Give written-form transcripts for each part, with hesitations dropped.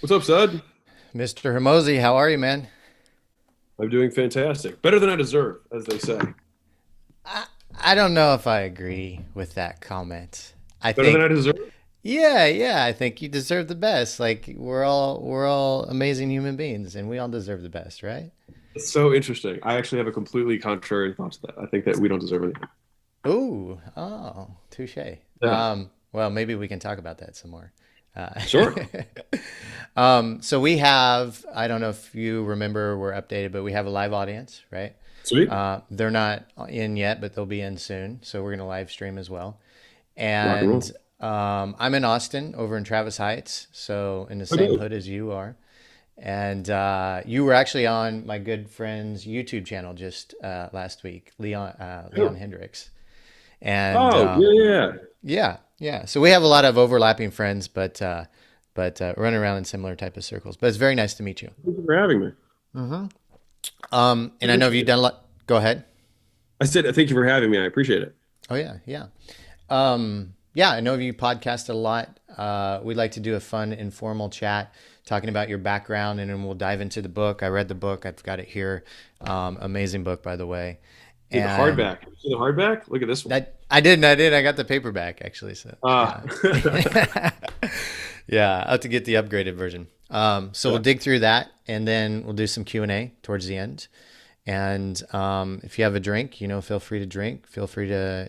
What's up, Sud? Mr. Hormozi, how are you, man? I'm doing fantastic. Better than I deserve, as they say. I, I don't know if I agree with that comment. I Better than I think, deserve? yeah, I think you deserve the best. Like we're all amazing human beings, and we all deserve the best, right? It's so interesting. I actually have a completely contrary thought to that. I think that we don't deserve anything. Ooh, oh, touche. Yeah. Well, maybe we can talk about that some more. Uh, Sure. so we have, I don't know if you remember, we're updated, but we have a live audience, right? Sweet. They're not in yet, but they'll be in soon. So we're going to live stream as well. Rock and And roll. I'm in Austin, over in Travis Heights, so in the same Okay. hood as you are. And you were actually on my good friend's YouTube channel just last week, Leon Oh, Hendricks. And oh, yeah, yeah, yeah. yeah. So we have a lot of overlapping friends, but running around in similar type of circles. But it's very nice to meet you. Thank you for having me. I And I know appreciate you've it. done a lot. Go ahead. I said thank you for having me. I appreciate it. Oh yeah. Yeah, I know you podcast a lot. We'd like to do a fun, informal chat talking about your background, and then we'll dive into the book. I read the book. I've got it here. Amazing book, by the way. Dude, the And hardback. You see the hardback? Look at this one. I did. I got the paperback actually. So Ah. yeah, yeah. I have to get the upgraded version. So we'll Yeah. dig through that, and then we'll do some Q&A towards the end. And if you have a drink, feel free to drink. Feel free to,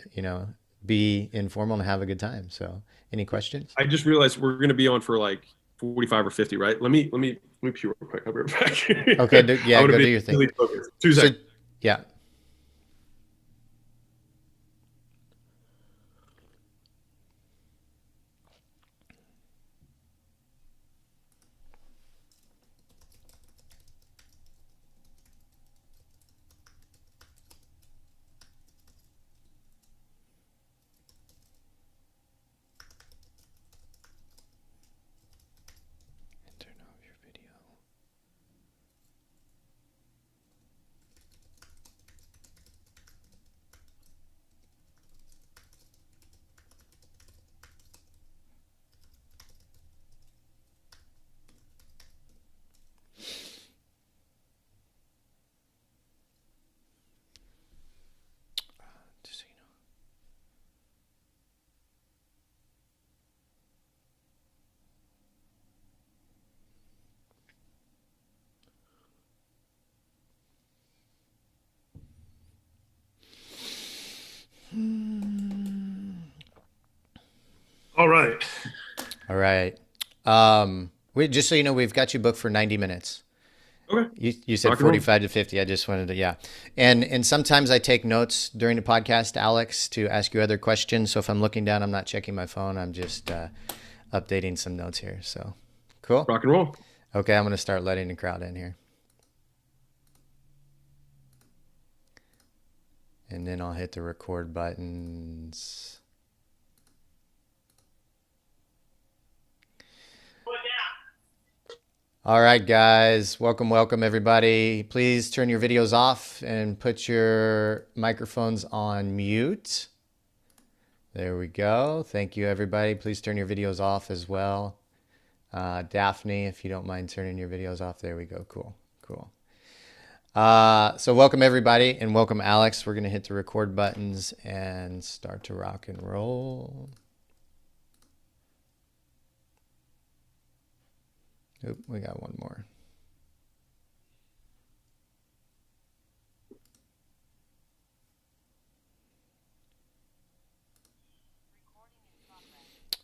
be informal and have a good time. So, any questions? I just realized we're gonna be on for like 45 or 50, right? Let me pee real quick. I'll be right Okay, back. I yeah, want to go do be your thing. really focused. Two So, seconds. yeah. Turn off your video. Just so you All right. know. All right. We just so you know, we've got you booked for 90 minutes. Okay. You said Rock and roll. 45 to 50. I just wanted to, yeah. And sometimes I take notes during the podcast, Alex, to ask you other questions. So if I'm looking down, I'm not checking my phone. I'm just updating some notes here. So cool. Rock and roll. Okay, I'm going to start letting the crowd in here. And then I'll hit the record buttons. All right, guys. Welcome, everybody. Please turn your videos off and put your microphones on mute. There we go. Thank you, everybody. Please turn your videos off as well. Daphne, if you don't mind turning your videos off. There we go. Cool. So welcome, everybody, and welcome, Alex. We're going to hit the record buttons and start to rock and roll. Oop, we got one more.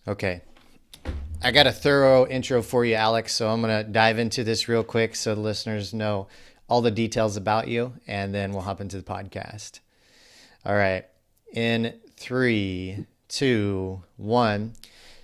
Okay. I got a thorough intro for you, Alex. So I'm going to dive into this real quick so the listeners know all the details about you, and then we'll hop into the podcast. All right. In three, two, one.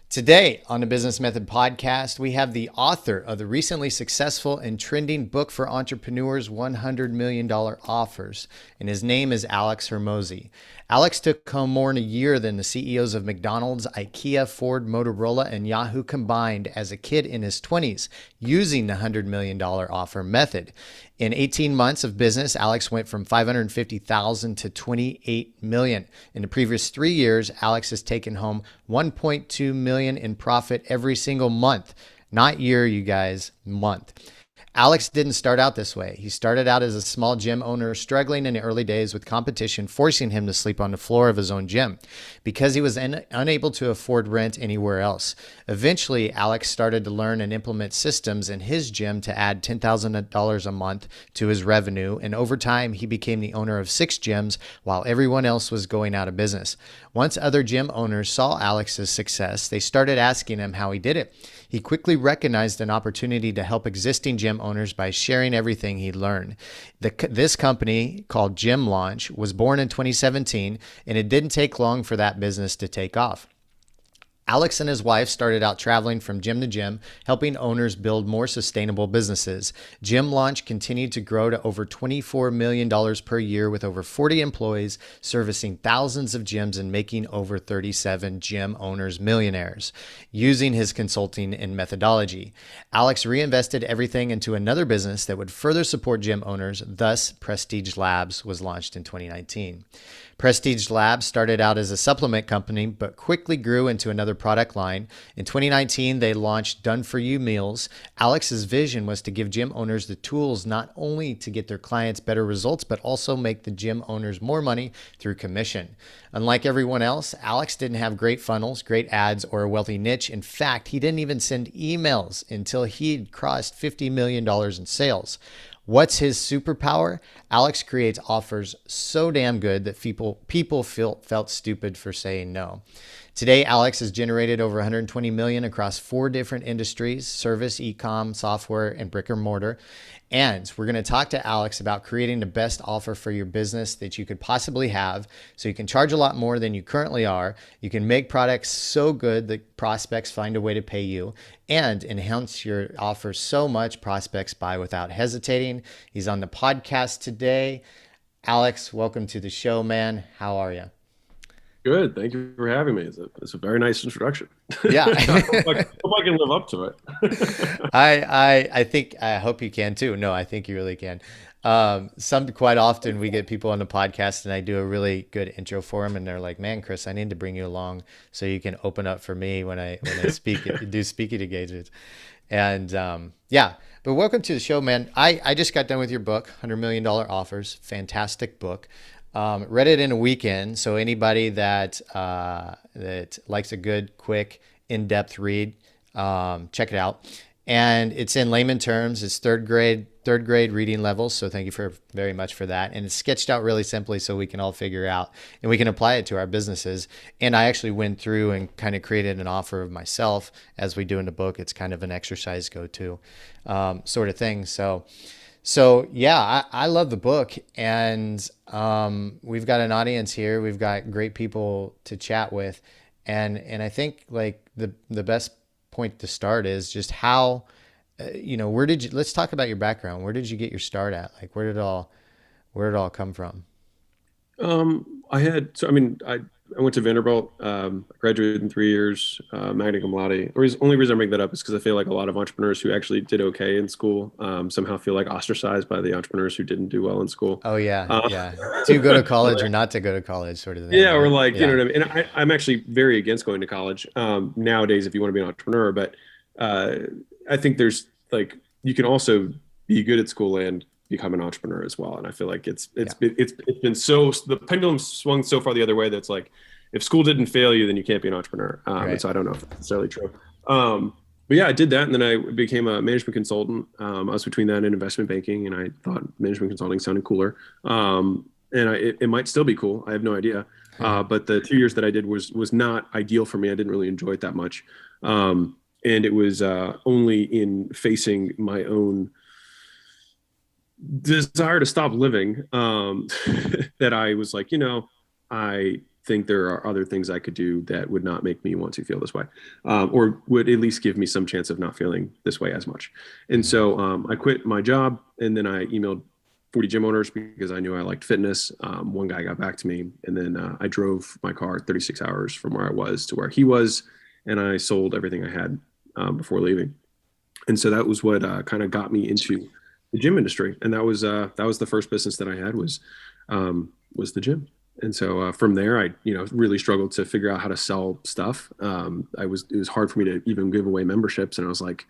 Today on the Business Method Podcast, we have the author of the recently successful and trending book for entrepreneurs, $100 million offers, and his name is Alex Hormozi. Alex took home more in a year than the CEOs of McDonald's, IKEA, Ford, Motorola, and Yahoo combined as a kid in his 20s using the $100 million offer method. In 18 months of business, Alex went from 550,000 to 28 million. In the previous 3 years, Alex has taken home 1.2 million in profit every single month. Not year, you guys, month. Alex didn't start out this way. He started out as a small gym owner, struggling in the early days with competition, forcing him to sleep on the floor of his own gym because he was unable to afford rent anywhere else. Eventually, Alex started to learn and implement systems in his gym to add $10,000 a month to his revenue, and over time, he became the owner of 6 gyms while everyone else was going out of business. Once other gym owners saw Alex's success, they started asking him how he did it. He quickly recognized an opportunity to help existing gym owners by sharing everything he learned. This company, called Gym Launch, was born in 2017, and it didn't take long for that business to take off. Alex and his wife started out traveling from gym to gym, helping owners build more sustainable businesses. Gym Launch continued to grow to over $24 million per year with over 40 employees, servicing thousands of gyms and making over 37 gym owners millionaires. Using his consulting and methodology, Alex reinvested everything into another business that would further support gym owners. Thus, Prestige Labs was launched in 2019. Prestige Labs started out as a supplement company, but quickly grew into another product line. In 2019, they launched Done For You meals. Alex's vision was to give gym owners the tools not only to get their clients better results, but also make the gym owners more money through commission. Unlike everyone else, Alex didn't have great funnels, great ads, or a wealthy niche. In fact, he didn't even send emails until he'd crossed $50 million in sales. What's his superpower? Alex creates offers so damn good that people felt stupid for saying no. Today, Alex has generated over 120 million across 4 different industries: service, e-com, software, and brick and mortar. And we're going to talk to Alex about creating the best offer for your business that you could possibly have, so you can charge a lot more than you currently are. You can make products so good that prospects find a way to pay you, and enhance your offer so much prospects buy without hesitating. He's on the podcast today. Alex, welcome to the show, man. How are you? Good. Thank you for having me. It's a very nice introduction. Yeah. I hope I can live up to it. I hope you can too. No, I think you really can. Quite often we get people on the podcast and I do a really good intro for them, and they're like, "Man, Chris, I need to bring you along so you can open up for me when I speak do speaking engagements." And yeah, but welcome to the show, man. I just got done with your book, $100 Million Offers. Fantastic book. Read it in a weekend. So anybody that likes a good, quick, in-depth read, check it out. And it's in layman terms. It's third grade reading levels. So thank you very much for that. And it's sketched out really simply so we can all figure out and we can apply it to our businesses. And I actually went through and kind of created an offer of myself as we do in the book. It's kind of an exercise go-to sort of thing. So yeah, I love the book, and we've got an audience here. We've got great people to chat with, and I think like the best point to start is just how, let's talk about your background. Where did you get your start at? Like, where did it all come from? I went to Vanderbilt, graduated in 3 years, magna cum laude. The only reason I bring that up is because I feel like a lot of entrepreneurs who actually did okay in school somehow feel like ostracized by the entrepreneurs who didn't do well in school. Oh yeah, yeah. To go to college or not to go to college, sort of thing. Yeah, or right? like, you Yeah. know what I mean? And I'm actually very against going to college nowadays if you want to be an entrepreneur. But I think there's like, you can also be good at school and become an entrepreneur as well. And I feel like it's been so, the pendulum swung so far the other way that's like, if school didn't fail you, then you can't be an entrepreneur. Right. And so I don't know if that's necessarily true. But yeah, I did that. And then I became a management consultant. I was between that and investment banking, and I thought management consulting sounded cooler. It might still be cool. I have no idea. But the 2 years that I did was not ideal for me. I didn't really enjoy it that much. And it was only in facing my own desire to stop living that I was like, I think there are other things I could do that would not make me want to feel this way, or would at least give me some chance of not feeling this way as much. And so I quit my job, and then I emailed 40 gym owners because I knew I liked fitness. One guy got back to me, and then I drove my car 36 hours from where I was to where he was, and I sold everything I had before leaving. And so that was what kind of got me into the gym industry. And that was the first business that I had was the gym. And so from there, I really struggled to figure out how to sell stuff. It was hard for me to even give away memberships, and I was like,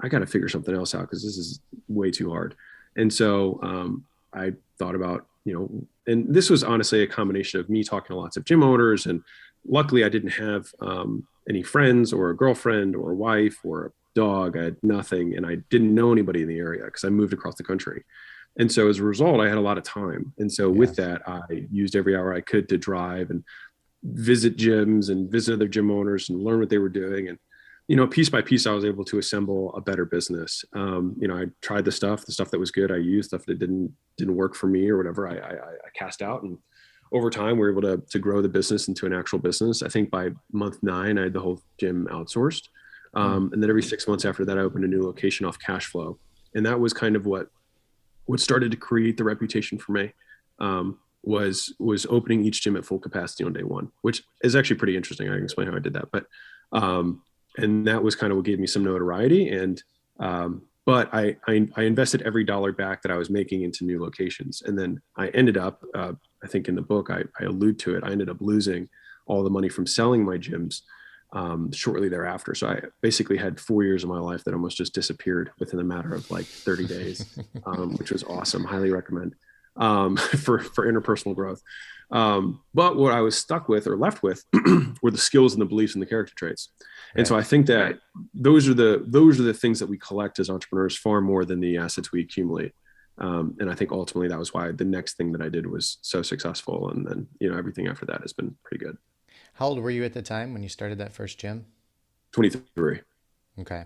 I got to figure something else out because this is way too hard. And so I thought about, and this was honestly a combination of me talking to lots of gym owners. And luckily, I didn't have any friends or a girlfriend or a wife or a dog. I had nothing. And I didn't know anybody in the area because I moved across the country. And so as a result, I had a lot of time. And so Yeah. with that, I used every hour I could to drive and visit gyms and visit other gym owners and learn what they were doing. And piece by piece, I was able to assemble a better business. I tried the stuff that was good, I used stuff that didn't work for me or whatever. I cast out, and over time, we were able to grow the business into an actual business. I think by month 9, I had the whole gym outsourced, Mm. and then every 6 months after that, I opened a new location off cash flow, and that was kind of what started to create the reputation for me. Was opening each gym at full capacity on day one, which is actually pretty interesting. I can explain how I did that, but and that was kind of what gave me some notoriety. And but I invested every dollar back that I was making into new locations, and then I ended up, I think in the book I allude to it, I ended up losing all the money from selling my gyms shortly thereafter. So I basically had 4 years of my life that almost just disappeared within a matter of like 30 days, which was awesome. Highly recommend for interpersonal growth. But what I was stuck with or left with were the skills and the beliefs and the character traits. And Right. so I think that those are the things that we collect as entrepreneurs far more than the assets we accumulate. And I think ultimately that was why the next thing that I did was so successful. And then, everything after that has been pretty good. How old were you at the time when you started that first gym? 23. Okay.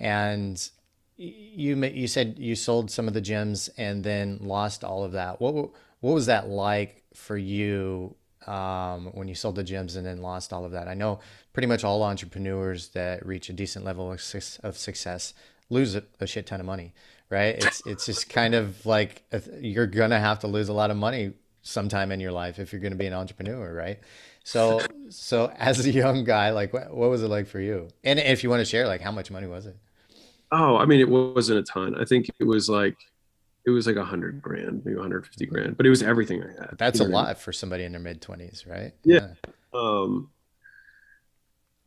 And you said you sold some of the gyms and then lost all of that. What was that like for you when you sold the gyms and then lost all of that? I know pretty much all entrepreneurs that reach a decent level of success lose a shit ton of money, right? It's just kind of like you're gonna have to lose a lot of money sometime in your life if you're gonna be an entrepreneur, right? So as a young guy, like what was it like for you? And if you want to share, like how much money was it? Oh, I mean, it wasn't a ton. I think it was like 100 grand, maybe 150 grand, but it was everything I had. That's You a know what I mean? lot for somebody in their mid 20s, right? Yeah. Yeah. Um,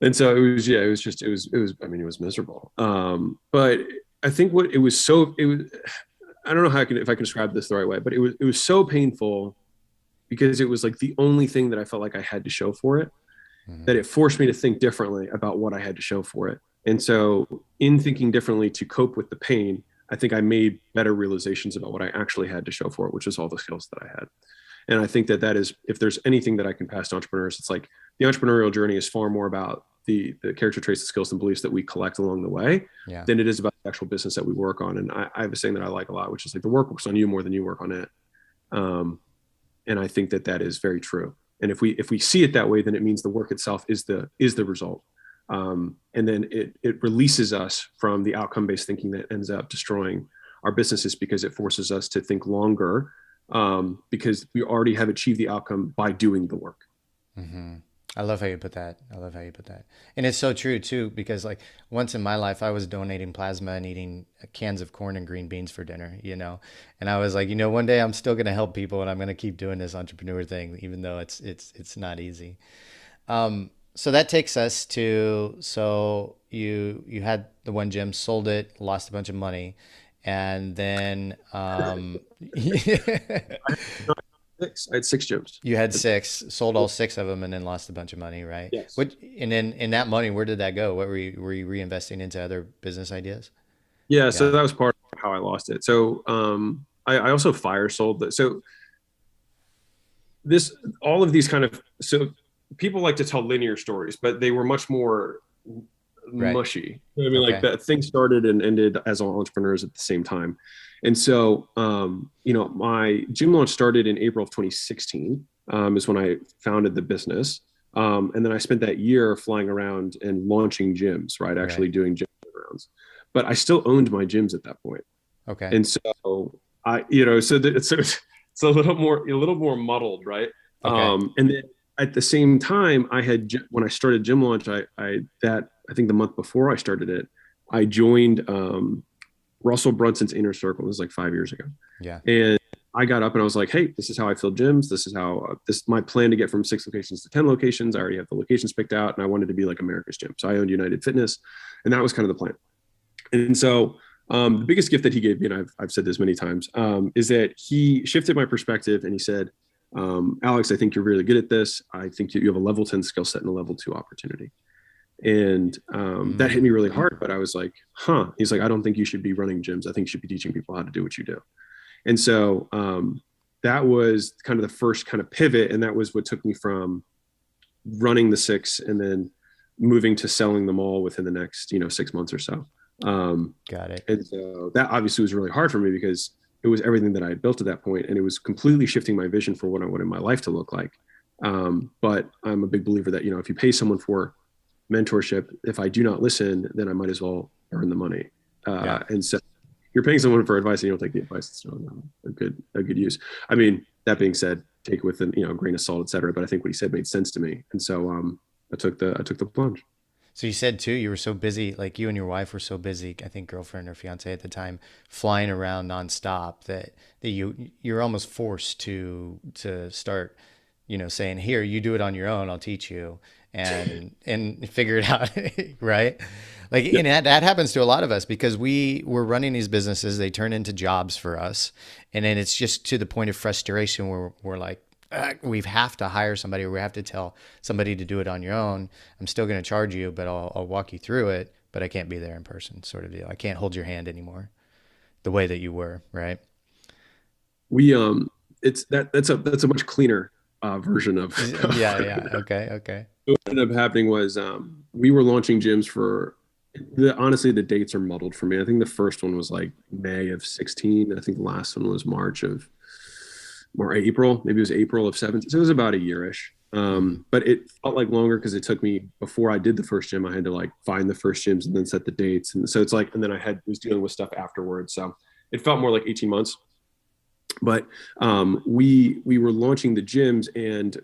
and so it was, yeah, it was, I mean, it was miserable. But I think I don't know if I can describe this the right way, but it was so painful because it was like the only thing that I felt like I had to show for it, Hmm. that it forced me to think differently about what I had to show for it. And so in thinking differently to cope with the pain, I think I made better realizations about what I actually had to show for it, which was all the skills that I had. And I think that is, if there's anything that I can pass to entrepreneurs, it's like the entrepreneurial journey is far more about the character traits, the skills, and beliefs that we collect along the way Yeah. than it is about the actual business that we work on. And I have a saying that I like a lot, which is like the work works on you more than you work on it. Um, and I think that is very true. And if we see it that way, then it means the work itself is the result. And then it releases us from the outcome based thinking that ends up destroying our businesses because it forces us to think longer, because we already have achieved the outcome by doing the work. Hmm. I love how you put that. I love how you put that. And it's so true too, because like once in my life, I was donating plasma and eating cans of corn and green beans for dinner, and I was like, one day I'm still going to help people and I'm going to keep doing this entrepreneur thing, even though it's not easy. So that takes us to, so you had the one gym, sold it, lost a bunch of money, and then I had 6 gyms. you had six, sold all six of them, and then lost a bunch of money, right? Yes. What and then in that money, where did that go? What were you reinvesting into other business ideas? Yeah. So Yeah, that was part of how I lost it. So I also fire sold that. So this all of these kind of, so people like to tell linear stories, but they were much more right. mushy. You know what I mean, like Okay. that thing started and ended as all entrepreneurs at the same time. And so, my gym launch started in April of 2016, is when I founded the business. And then I spent that year flying around and launching gyms, right? Right. Actually doing gym rounds. But I still owned my gyms at that point. Okay. And so it's a little more muddled, right? Okay. And then at the same time, when I started Gym Launch, I think the month before I started it, I joined Russell Brunson's Inner Circle. This was like 5 years ago, Yeah. and I got up and I was like, hey, this is how I fill gyms. This is how this my plan to get from 6 locations to 10 locations. I already have the locations picked out, and I wanted to be like America's Gym. So I owned United Fitness, and that was kind of the plan. And so the biggest gift that he gave me, and I've said this many times, is that he shifted my perspective and he said, Alex, I think you're really good at this. I think you have a level 10 skill set and a level 2 opportunity. And that hit me really hard. But I was like, huh. He's like, I don't think you should be running gyms. I think you should be teaching people how to do what you do. And so that was kind of the first kind of pivot. And that was what took me from running the 6 and then moving to selling them all within the next, 6 months or so. Got it. And so that obviously was really hard for me because it was everything that I had built at that point, and it was completely shifting my vision for what I wanted my life to look like. But I'm a big believer that, if you pay someone for mentorship, if I do not listen, then I might as well earn the money. Yeah. And so you're paying someone for advice and you don't take the advice, it's not a good use. I mean, that being said, take it with a grain of salt, et cetera. But I think what he said made sense to me. And so I took the plunge. So you said too, you were so busy, like you and your wife were so busy, I think girlfriend or fiance at the time, flying around nonstop that you're almost forced to start, saying, here, you do it on your own, I'll teach you and figure it out. Right. Like, Yeah. and that happens to a lot of us because we're running these businesses, they turn into jobs for us. And then it's just to the point of frustration where we're like, we have to hire somebody or we have to tell somebody to do it on your own. I'm still going to charge you, but I'll walk you through it, but I can't be there in person, sort of deal. I can't hold your hand anymore the way that you were, right? We it's that's a much cleaner version of Yeah, yeah. Okay, okay. what ended up happening was we were launching gyms for honestly the dates are muddled for me. I think the first one was like May of 16. I think the last one was March of or April, maybe it was April of 17. So it was about a yearish. But it felt like longer because it took me before I did the first gym. I had to like find the first gyms and then set the dates. And so it's like, and then was dealing with stuff afterwards. So it felt more like 18 months. But we were launching the gyms, and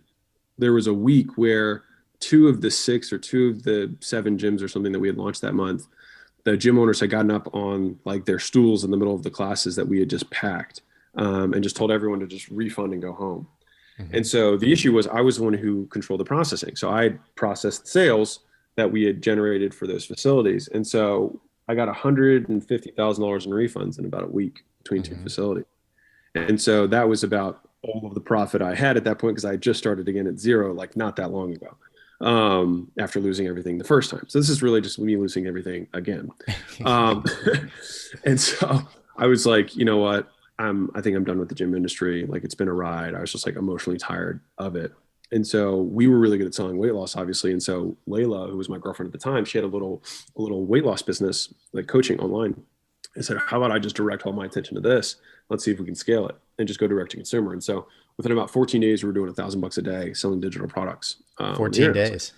there was a week where 2 of the 6 or 2 of the 7 gyms or something that we had launched that month, the gym owners had gotten up on like their stools in the middle of the classes that we had just packed, and just told everyone to just refund and go home. Mm-hmm. And so the issue was I was the one who controlled the processing. So I processed sales that we had generated for those facilities. And so I got $150,000 in refunds in about a week between 2 facilities. And so that was about all of the profit I had at that point because I had just started again at 0, like not that long ago, after losing everything the first time. So this is really just me losing everything again. And so I was like, you know what? I think I'm done with the gym industry. Like it's been a ride. I was just like emotionally tired of it. And so we were really good at selling weight loss, obviously. And so Layla, who was my girlfriend at the time, she had a little weight loss business, like coaching online. I said, how about I just direct all my attention to this? Let's see if we can scale it and just go direct to consumer. And so within about 14 days, we were doing $1,000 a day selling digital products. 14 days.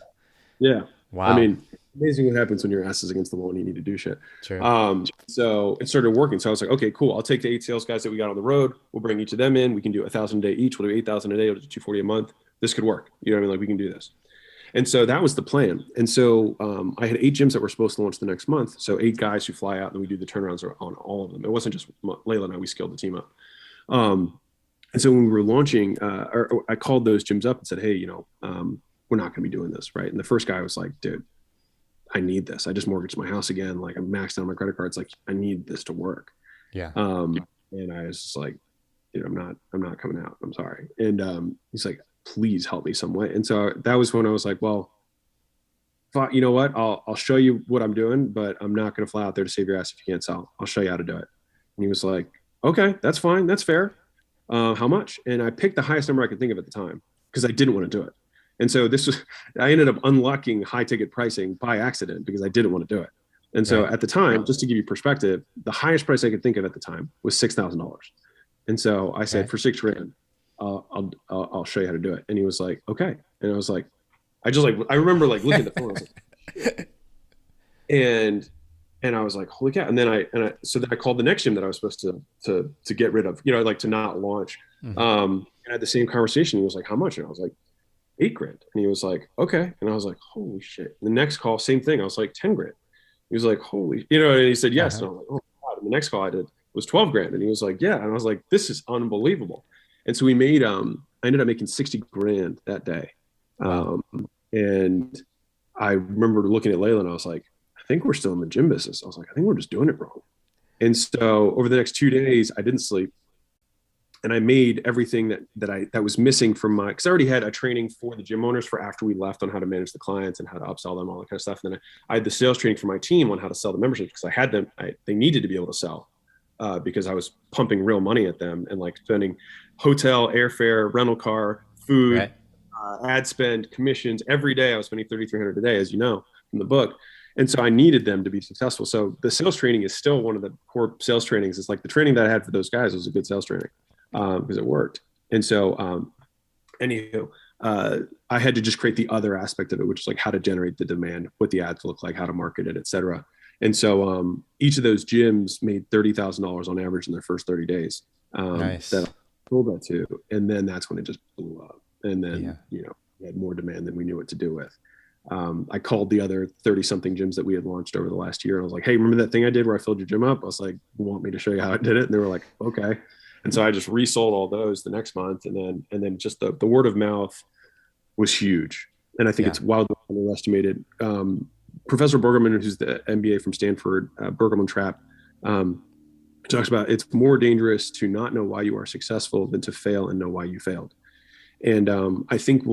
Yeah. Wow. I mean, amazing what happens when your ass is against the wall and you need to do shit. True. So it started working. So I was like, okay, cool. I'll take the 8 sales guys that we got on the road. We'll bring each of them in. We can do 1,000 a day each. We'll do 8,000 a day. We'll do 240 a month. This could work. You know what I mean? Like we can do this. And so that was the plan. And so I had 8 gyms that were supposed to launch the next month. So 8 guys who fly out and we do the turnarounds on all of them. It wasn't just Layla and I, we scaled the team up. And so when we were launching, or I called those gyms up and said, hey, we're not going to be doing this. Right. And the first guy was like, dude, I need this. I just mortgaged my house again. Like I'm maxed out on my credit cards. Like I need this to work. Yeah. And I was just like, dude, I'm not coming out. I'm sorry. And he's like, please help me some way. And so that was when I was like, well, you know what? I'll show you what I'm doing, but I'm not going to fly out there to save your ass if you can't sell. I'll show you how to do it. And he was like, okay, that's fine. That's fair. How much? And I picked the highest number I could think of at the time because I didn't want to do it. And so I ended up unlocking high ticket pricing by accident because I didn't want to do it. And so at the time, just to give you perspective, the highest price I could think of at the time was $6,000. And so I said, for $6,000, I'll show you how to do it. And he was like, okay. And I was like, I remember like looking at the phone. I was like, and I was like, holy cow. And then so then I called the next gym that I was supposed to get rid of, like to not launch. Mm-hmm. And I had the same conversation. He was like, how much? And I was like, $8,000. And he was like, okay. And I was like, holy shit. And the next call, same thing. I was like, $10,000. He was like, holy, and he said, yes. And I was like, oh God. And the next call I did was 12 grand. And he was like, yeah. And I was like, this is unbelievable. And so we made, I ended up making 60 grand that day. Wow. And I remember looking at Layla and I was like, I think we're still in the gym business. I was like, I think we're just doing it wrong. And so over the next 2 days, I didn't sleep and I made everything that was missing from my, because I already had a training for the gym owners for after we left on how to manage the clients and how to upsell them, all that kind of stuff. And then I had the sales training for my team on how to sell the memberships because I had them, they needed to be able to sell because I was pumping real money at them and like spending hotel, airfare, rental car, food, Right. ad spend, commissions every day. I was spending 3,300 a day, as you know from the book. And so I needed them to be successful. So the sales training is still one of the core sales trainings. It's like the training that I had for those guys was a good sales training because it worked. And so, anywho, I had to just create the other aspect of it, which is like how to generate the demand, what the ads look like, how to market it, et cetera. And so each of those gyms made $30,000 on average in their first 30 days. Nice. That I told that to. And then that's when it just blew up. And then, we had more demand than we knew what to do with. I called the other 30 something gyms that we had launched over the last year. And I was like, hey, remember that thing I did where I filled your gym up? I was like, you want me to show you how I did it? And they were like, okay. And so I just resold all those the next month. And then just the word of mouth was huge. And I think it's wildly underestimated. Professor Bergelman, who's the MBA from Stanford, Bergelman Trap, talks about it's more dangerous to not know why you are successful than to fail and know why you failed. And I think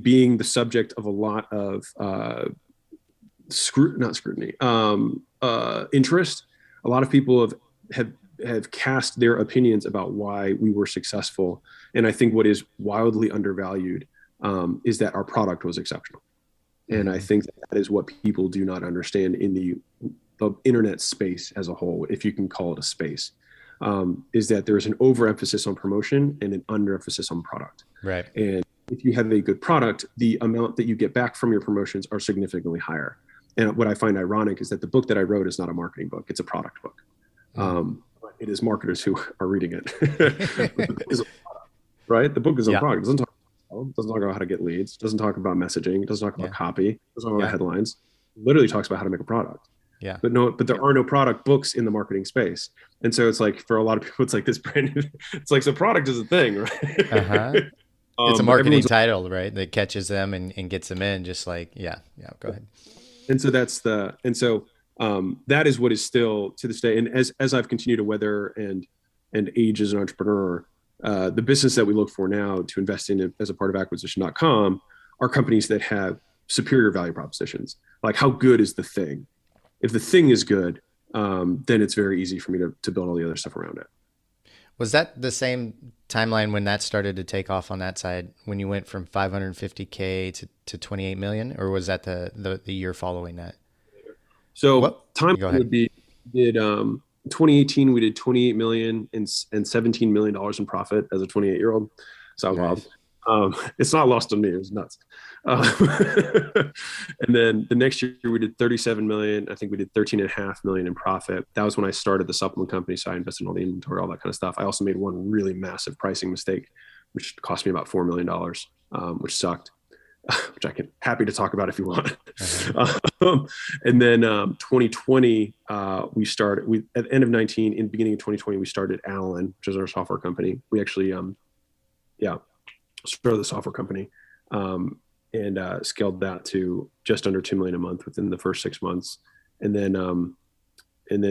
being the subject of a lot of interest, a lot of people have cast their opinions about why we were successful. And I think what is wildly undervalued is that our product was exceptional. And I think that is what people do not understand in the internet space as a whole, if you can call it a space, is that there's an overemphasis on promotion and an underemphasis on product. Right. And if you have a good product, the amount that you get back from your promotions are significantly higher. And what I find ironic is that the book that I wrote is not a marketing book. It's a product book. It is marketers who are reading it. The book is a product, right? The book is a product. It doesn't talk about how to get leads. It doesn't talk about messaging. It doesn't talk about copy. It doesn't talk about headlines. It literally talks about how to make a product. Yeah. But there are no product books in the marketing space. And so it's like, for a lot of people, it's like this brand new, it's like, so product is a thing, right? Uh-huh. It's a marketing title, right? That catches them and gets them in, just like, go ahead. And so that is what is still to this day. And as I've continued to weather and age as an entrepreneur, the business that we look for now to invest in as a part of acquisition.com are companies that have superior value propositions. Like, how good is the thing? If the thing is good, then it's very easy for me to build all the other stuff around it. Was that the same timeline when that started to take off on that side, when you went from 550K to 28 million, or was that the year following that? So would be, 2018, we did 28 million and $17 million in profit as a 28-year-old. So nice. Wild. It's not lost on me. It was nuts. And then the next year we did 37 million. I think we did 13.5 million in profit. That was when I started the supplement company. So I invested in all the inventory, all that kind of stuff. I also made one really massive pricing mistake, which cost me about $4 million, which sucked, which I can happy to talk about if you want. And then 2020, we started, at the end of 19, in the beginning of 2020, we started Allen, which is our software company. We actually, started the software company and scaled that to just under 2 million a month within the first 6 months. And then in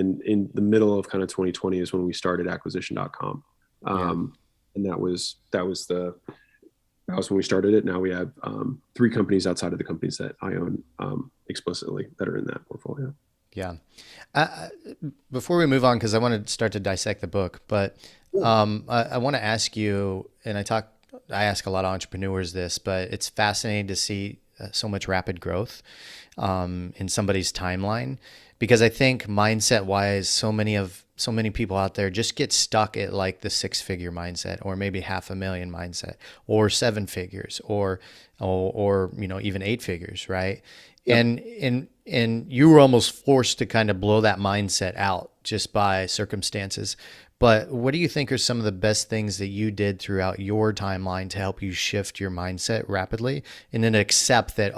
the middle of kind of 2020 is when we started acquisition.com. And that was when we started it. Now we have 3 companies outside of the companies that I own explicitly that are in that portfolio. Yeah. Before we move on, because I want to start to dissect the book, but I want to ask you, and I ask a lot of entrepreneurs this, but it's fascinating to see so much rapid growth in somebody's timeline, because I think mindset wise, so many people out there just get stuck at like the 6-figure mindset, or maybe $500,000 mindset, or 7 figures, or even 8 figures, right? Yep. And you were almost forced to kind of blow that mindset out just by circumstances. But what do you think are some of the best things that you did throughout your timeline to help you shift your mindset rapidly and then accept that,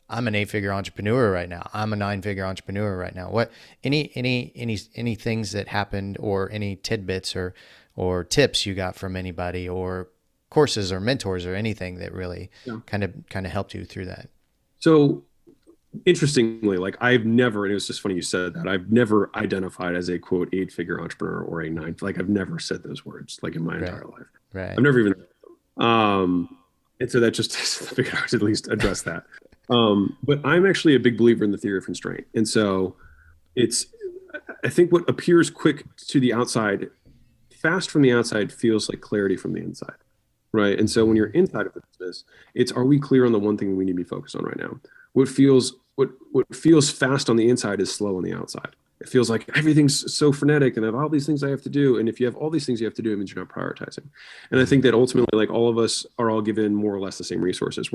I'm an 8-figure entrepreneur right now. I'm a 9-figure entrepreneur right now. What any things that happened, or any tidbits or tips you got from anybody, or courses or mentors or anything that really Yeah. kind of helped you through that? So interestingly, like I've never, and it was just funny you said that, I've never identified as a quote 8-figure entrepreneur or a nine, like I've never said those words like in my Right. entire life. Right. I've never even, and so that just I figured I should at least address that. But I'm actually a big believer in the theory of constraint. And so it's, I think what appears quick to the outside, fast from the outside feels like clarity from the inside. Right. And so when you're inside of the business, it's, are we clear on the one thing we need to be focused on right now? What feels fast on the inside is slow on the outside. It feels like everything's so frenetic and I have all these things I have to do. And if you have all these things you have to do, it means you're not prioritizing. And I think that ultimately, like all of us are all given more or less the same resources.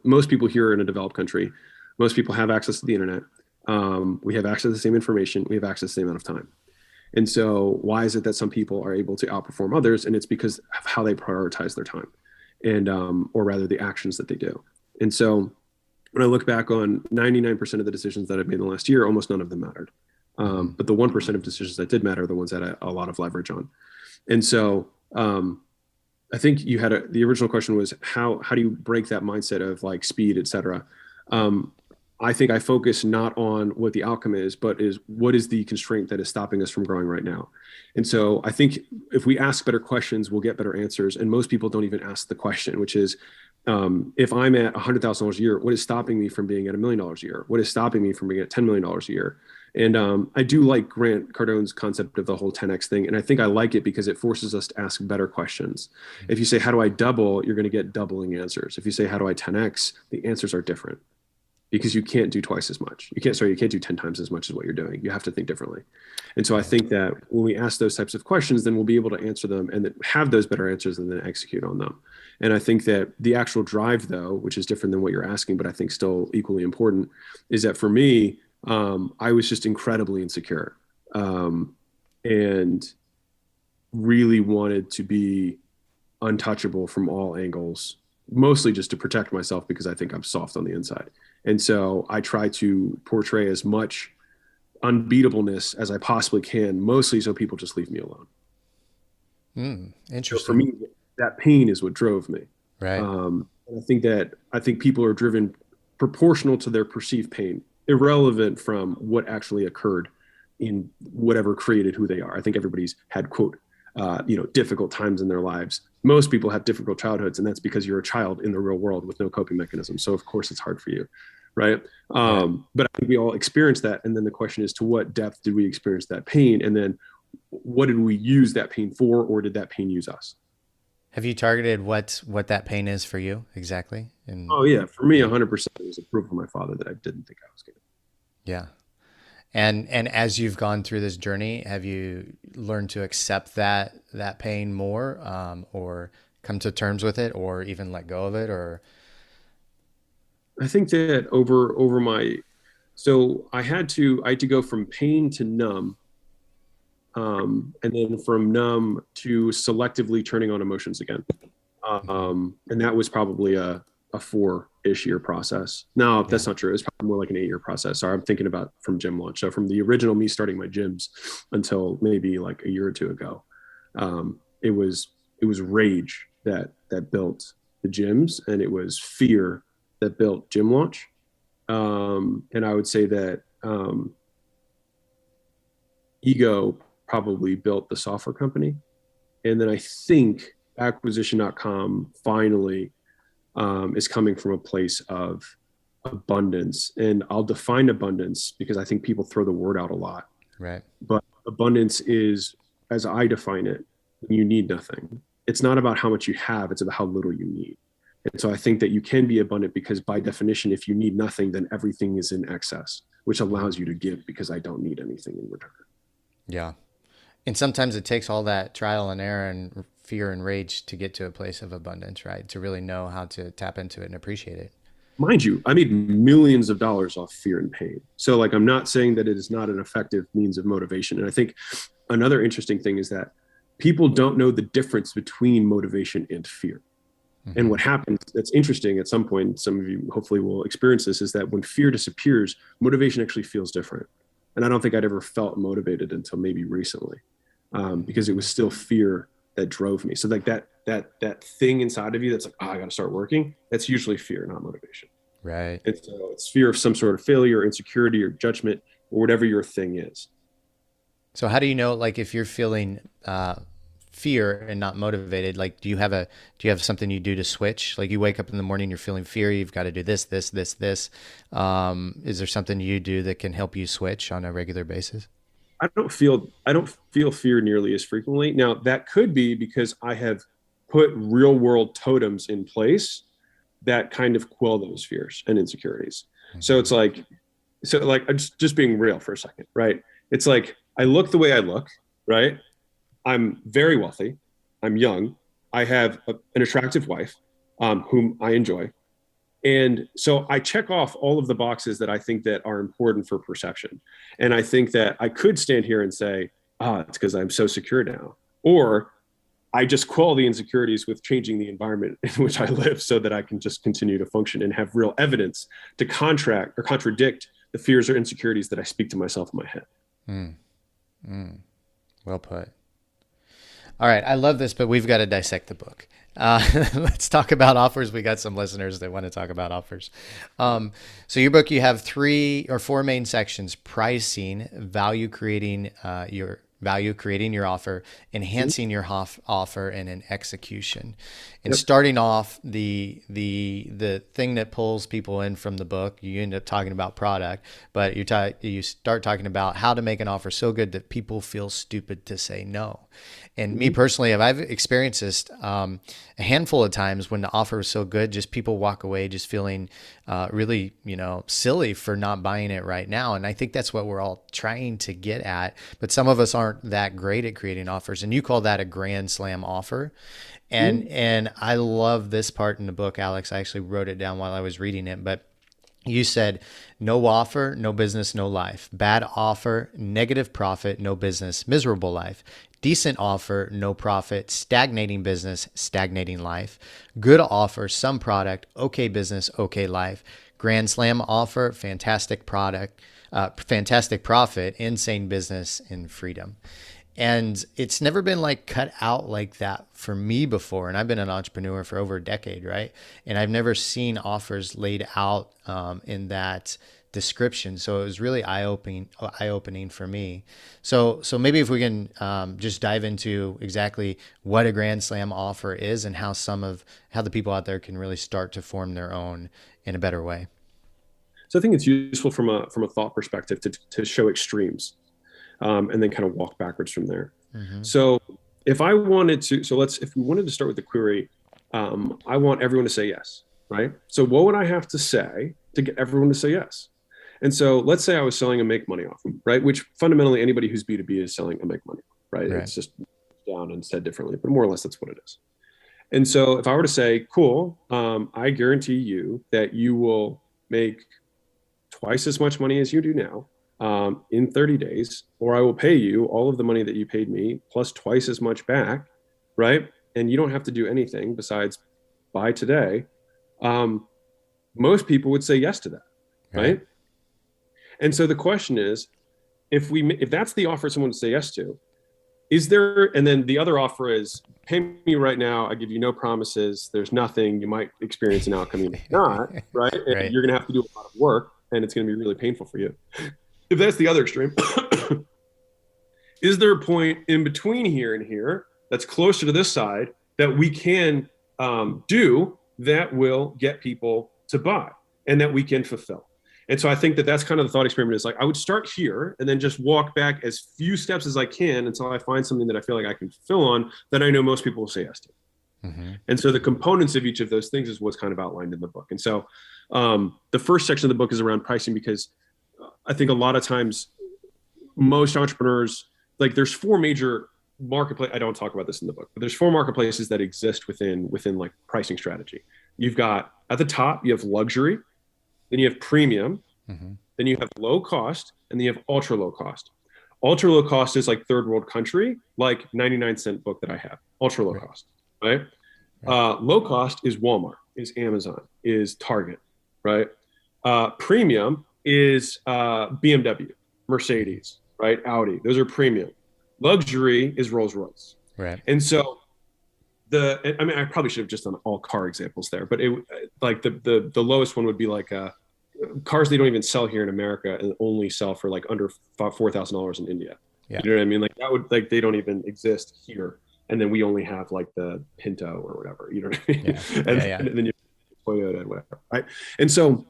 Most people here in a developed country, most people have access to the internet. We have access to the same information. We have access to the same amount of time. And so why is it that some people are able to outperform others? And it's because of how they prioritize their time and, or rather the actions that they do. And so when I look back on 99% of the decisions that I've made in the last year, almost none of them mattered. But the 1% of decisions that did matter are the ones that I had a lot of leverage on. And so I think you had the original question was how do you break that mindset of like speed, et cetera? I think I focus not on what the outcome is, but is what is the constraint that is stopping us from growing right now. And so I think if we ask better questions, we'll get better answers. And most people don't even ask the question, which is, if I'm at $100,000 a year, what is stopping me from being at $1 million a year? What is stopping me from being at $10 million a year? And I do like Grant Cardone's concept of the whole 10x thing. And I think I like it because it forces us to ask better questions. If you say, how do I double? You're going to get doubling answers. If you say, how do I 10x? The answers are different because you can't do twice as much. You can't do 10 times as much as what you're doing. You have to think differently. And so I think that when we ask those types of questions, then we'll be able to answer them and then have those better answers and then execute on them. And I think that the actual drive, though, which is different than what you're asking, but I think still equally important, is that for me, I was just incredibly insecure and really wanted to be untouchable from all angles, mostly just to protect myself because I think I'm soft on the inside. And so I try to portray as much unbeatableness as I possibly can, mostly so people just leave me alone. So for Interesting. me, that pain is what drove me. Right. And I think people are driven proportional to their perceived pain, irrelevant from what actually occurred in whatever created who they are. I think everybody's had quote, difficult times in their lives. Most people have difficult childhoods, and that's because you're a child in the real world with no coping mechanism. So of course it's hard for you, right? Right. But I think we all experience that, and then the question is, to what depth did we experience that pain, and then what did we use that pain for, or did that pain use us? Have you targeted what that pain is for you exactly? And Oh yeah, for me, yeah, 100%. It was a proof of my father that I didn't think I was going to. yeah. And as you've gone through this journey, have you learned to accept that pain more, or come to terms with it, or even let go of it, or I think that over my, so I had to go from pain to numb, and then from numb to selectively turning on emotions again. And that was probably a 4-ish year process. No, yeah, that's not true. It's probably more like an 8-year process. Sorry, I'm thinking about from gym launch. So from the original me starting my gyms until maybe like a year or two ago, it was rage that built the gyms, and it was fear that built gym launch. And I would say that ego probably built the software company. And then I think acquisition.com finally is coming from a place of abundance. And I'll define abundance because I think people throw the word out a lot. right, But abundance is, as I define it, you need nothing. It's not about how much you have, it's about how little you need. And so I think that you can be abundant because by definition, if you need nothing, then everything is in excess, which allows you to give because I don't need anything in return. yeah. And sometimes it takes all that trial and error and fear and rage to get to a place of abundance, right? To really know how to tap into it and appreciate it. Mind you, I made millions of dollars off fear and pain. So like, I'm not saying that it is not an effective means of motivation. And I think another interesting thing is that people don't know the difference between motivation and fear. And Mm-hmm. what happens that's interesting at some point, some of you hopefully will experience this, is that when fear disappears, motivation actually feels different. And I don't think I'd ever felt motivated until maybe recently, because it was still fear that drove me. So like that thing inside of you that's like, oh, I got to start working. That's usually fear, not motivation. Right. And so it's fear of some sort of failure, or insecurity, or judgment, or whatever your thing is. So how do you know, like, if you're feeling fear and not motivated? Like, do you have something you do to switch? Like, you wake up in the morning, you're feeling fear, you've got to do this, this, this, this. Is there something you do that can help you switch on a regular basis? I don't feel fear nearly as frequently. Now that could be because I have put real world totems in place that kind of quell those fears and insecurities. So Mm-hmm. it's like, just being real for a second, right? It's like I look the way I look, right? I'm very wealthy. I'm young. I have an attractive wife, whom I enjoy. And so I check off all of the boxes that I think that are important for perception. And I think that I could stand here and say, it's because I'm so secure now. Or I just quell the insecurities with changing the environment in which I live so that I can just continue to function and have real evidence to contract or contradict the fears or insecurities that I speak to myself in my head. Mm, mm. Well put. All right, I love this, but we've got to dissect the book. Let's talk about offers. We got some listeners that want to talk about offers. So your book, you have 3 or 4 main sections: pricing, value creating your offer, enhancing your offer, and an execution. And Yep. starting off, the thing that pulls people in from the book, you end up talking about product, but you start talking about how to make an offer so good that people feel stupid to say no. And me Mhm. personally, I've experienced this a handful of times when the offer was so good, just people walk away just feeling really, silly for not buying it right now. And I think that's what we're all trying to get at. But some of us aren't that great at creating offers. And you call that a grand slam offer. And Mhm. and I love this part in the book, Alex. I actually wrote it down while I was reading it, but you said, no offer, no business, no life. Bad offer, negative profit, no business, miserable life. Decent offer, no profit, stagnating business, stagnating life. Good offer, some product, okay business, okay life. Grand slam offer, fantastic product, fantastic profit, insane business, and freedom. And it's never been like cut out like that for me before. And I've been an entrepreneur for over a decade, right? And I've never seen offers laid out in that description. So it was really eye opening for me. So maybe if we can just dive into exactly what a Grand Slam offer is and how the people out there can really start to form their own in a better way. So I think it's useful from a thought perspective to show extremes, and then kind of walk backwards from there. Mm-hmm. So if I wanted to, so let's if we wanted to start with the query, I want everyone to say yes, right? So what would I have to say to get everyone to say yes? And so let's say I was selling a make money offer, right? Which fundamentally anybody who's B2B is selling a make money, right? Right. It's just down and said differently, but more or less that's what it is. And so if I were to say, cool, I guarantee you that you will make twice as much money as you do now, in 30 days, or I will pay you all of the money that you paid me plus twice as much back, right? And you don't have to do anything besides buy today. Um, Most people would say yes to that, Right. right? And so the question is, if that's the offer someone would say yes to, is there, and then the other offer is pay me right now, I give you no promises, there's nothing, you might experience an outcome, you might not, right? And Right. you're going to have to do a lot of work and it's going to be really painful for you. If that's the other extreme, is there a point in between here and here that's closer to this side that we can do that will get people to buy and that we can fulfill? And so I think that that's kind of the thought experiment, is like I would start here and then just walk back as few steps as I can until I find something that I feel like I can fulfill on, that I know most people will say yes to. Mm-hmm. And so the components of each of those things is what's kind of outlined in the book. And so the first section of the book is around pricing, because I think a lot of times most entrepreneurs, like there's 4 major marketplace. I don't talk about this in the book, but there's 4 marketplaces that exist within like pricing strategy. You've got at the top, you have luxury, then you have premium, Mm-hmm. then you have low cost, and then you have ultra low cost. Ultra low cost is like third world country, like 99-cent book that I have, ultra low Right. cost, right? Right. Low cost is Walmart, is Amazon, is Target, right? Premium is BMW, Mercedes, right? Audi. Those are premium. Luxury is Rolls Royce. Right. And so I mean, I probably should have just done all car examples there, but it like the lowest one would be like cars they don't even sell here in America and only sell for like under $4,000 in India. Yeah. You know what I mean? Like that would like they don't even exist here, and then we only have like the Pinto or whatever. You know what I mean? Yeah. and, Yeah. Yeah. and then you Toyota and whatever, right? And so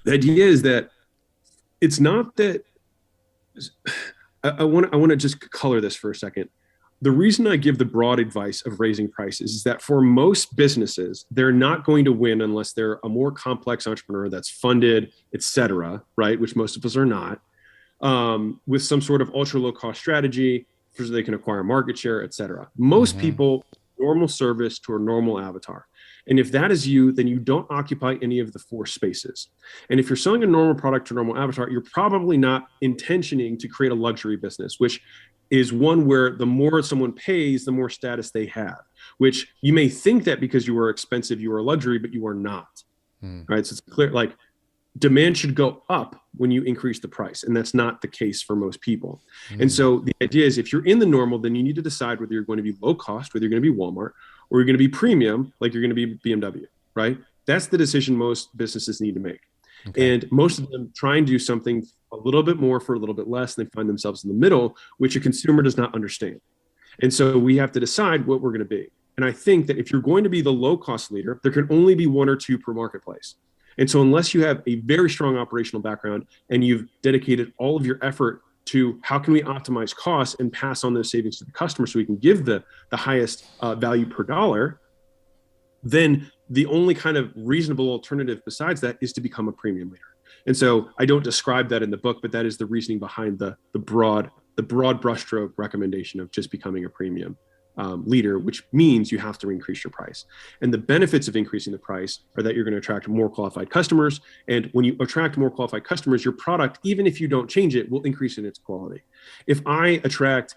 the idea is that it's not that I want to just color this for a second. The reason I give the broad advice of raising prices is that for most businesses, they're not going to win unless they're a more complex entrepreneur that's funded, et cetera, right? Which most of us are not, with some sort of ultra low cost strategy so they can acquire market share, et cetera. Most Mm-hmm. people, normal service to a normal avatar. And if that is you, then you don't occupy any of the four spaces. And if you're selling a normal product to a normal avatar, you're probably not intentioning to create a luxury business, which is one where the more someone pays, the more status they have, which you may think that because you are expensive, you are a luxury, but you are not. Mm. Right. So it's clear, like demand should go up when you increase the price. And that's not the case for most people. And so the idea is if you're in the normal, then you need to decide whether you're going to be low cost, whether you're going to be Walmart, or you're going to be premium, like you're going to be BMW, right? That's the decision most businesses need to make. Okay. And most of them try and do something a little bit more for a little bit less, and they find themselves in the middle, which a consumer does not understand. And so we have to decide what we're going to be. And I think that if you're going to be the low cost leader, there can only be one or two per marketplace. And so unless you have a very strong operational background and you've dedicated all of your effort to how can we optimize costs and pass on those savings to the customer so we can give the highest value per dollar, then the only kind of reasonable alternative besides that is to become a premium leader. And so I don't describe that in the book, but that is the reasoning behind the broad brushstroke recommendation of just becoming a premium leader, which means you have to increase your price. And the benefits of increasing the price are that you're going to attract more qualified customers. And when you attract more qualified customers, your product, even if you don't change it, will increase in its quality. If I attract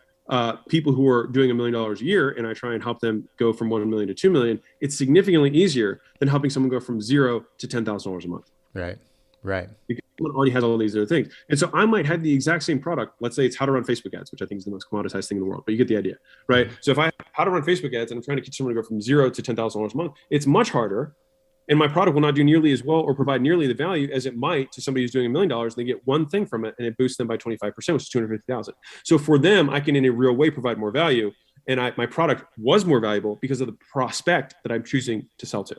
people who are doing $1 million a year and I try and help them go from 1 million to 2 million, it's significantly easier than helping someone go from zero to $10,000 a month. Right. Right. Because someone already has all these other things. And so I might have the exact same product. Let's say it's how to run Facebook ads, which I think is the most commoditized thing in the world, but you get the idea, right? So if I have how to run Facebook ads and I'm trying to get someone to go from zero to $10,000 a month, it's much harder. And my product will not do nearly as well or provide nearly the value as it might to somebody who's doing $1 million. And they get one thing from it and it boosts them by 25%, which is 250,000. So for them, I can in a real way provide more value. And my product was more valuable because of the prospect that I'm choosing to sell to.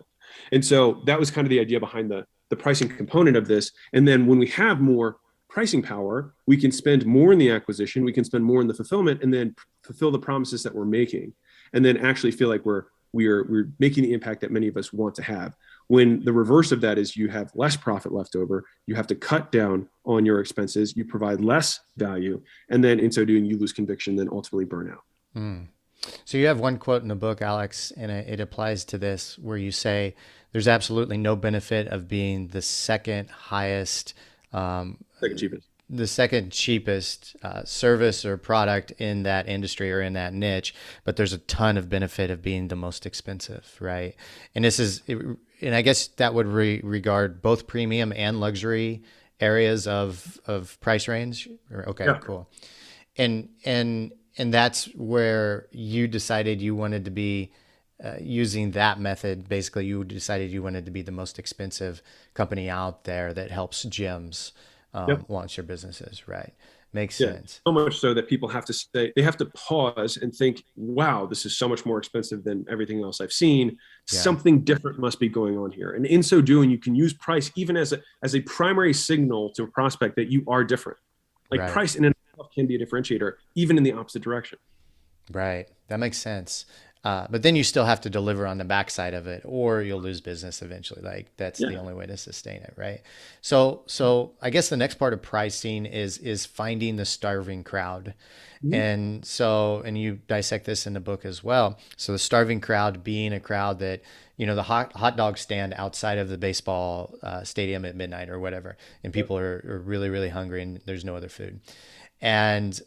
And so that was kind of the idea behind the pricing component of this. And then when we have more pricing power, we can spend more in the acquisition, we can spend more in the fulfillment, and then fulfill the promises that we're making, and then actually feel like we're making the impact that many of us want to have. When the reverse of that is you have less profit left over, you have to cut down on your expenses, you provide less value, and then in so doing, you lose conviction, then ultimately burn out. Mm. So you have one quote in the book, Alex, and it applies to this, where you say there's absolutely no benefit of being the second highest, Second cheapest. the second cheapest service or product in that industry or in that niche, but there's a ton of benefit of being the most expensive, right? And and I guess that would regard both premium and luxury areas of price range. Okay, yeah. Cool. And that's where you decided you wanted to be using that method. Basically, you decided you wanted to be the most expensive company out there that helps gyms launch their businesses, right? Makes sense. So much so that people have to they have to pause and think, wow, this is so much more expensive than everything else I've seen. Yeah. Something different must be going on here. And in so doing, you can use price even as a primary signal to a prospect that you are different. Like right. Price in and of itself can be a differentiator, even in the opposite direction. Right. That makes sense. But then you still have to deliver on the backside of it, or you'll lose business eventually. Like that's the only way to sustain it, right? So I guess the next part of pricing is finding the starving crowd, and you dissect this in the book as well. So the starving crowd being a crowd that the hot dog stand outside of the baseball stadium at midnight or whatever, and people are really really hungry and there's no other food, and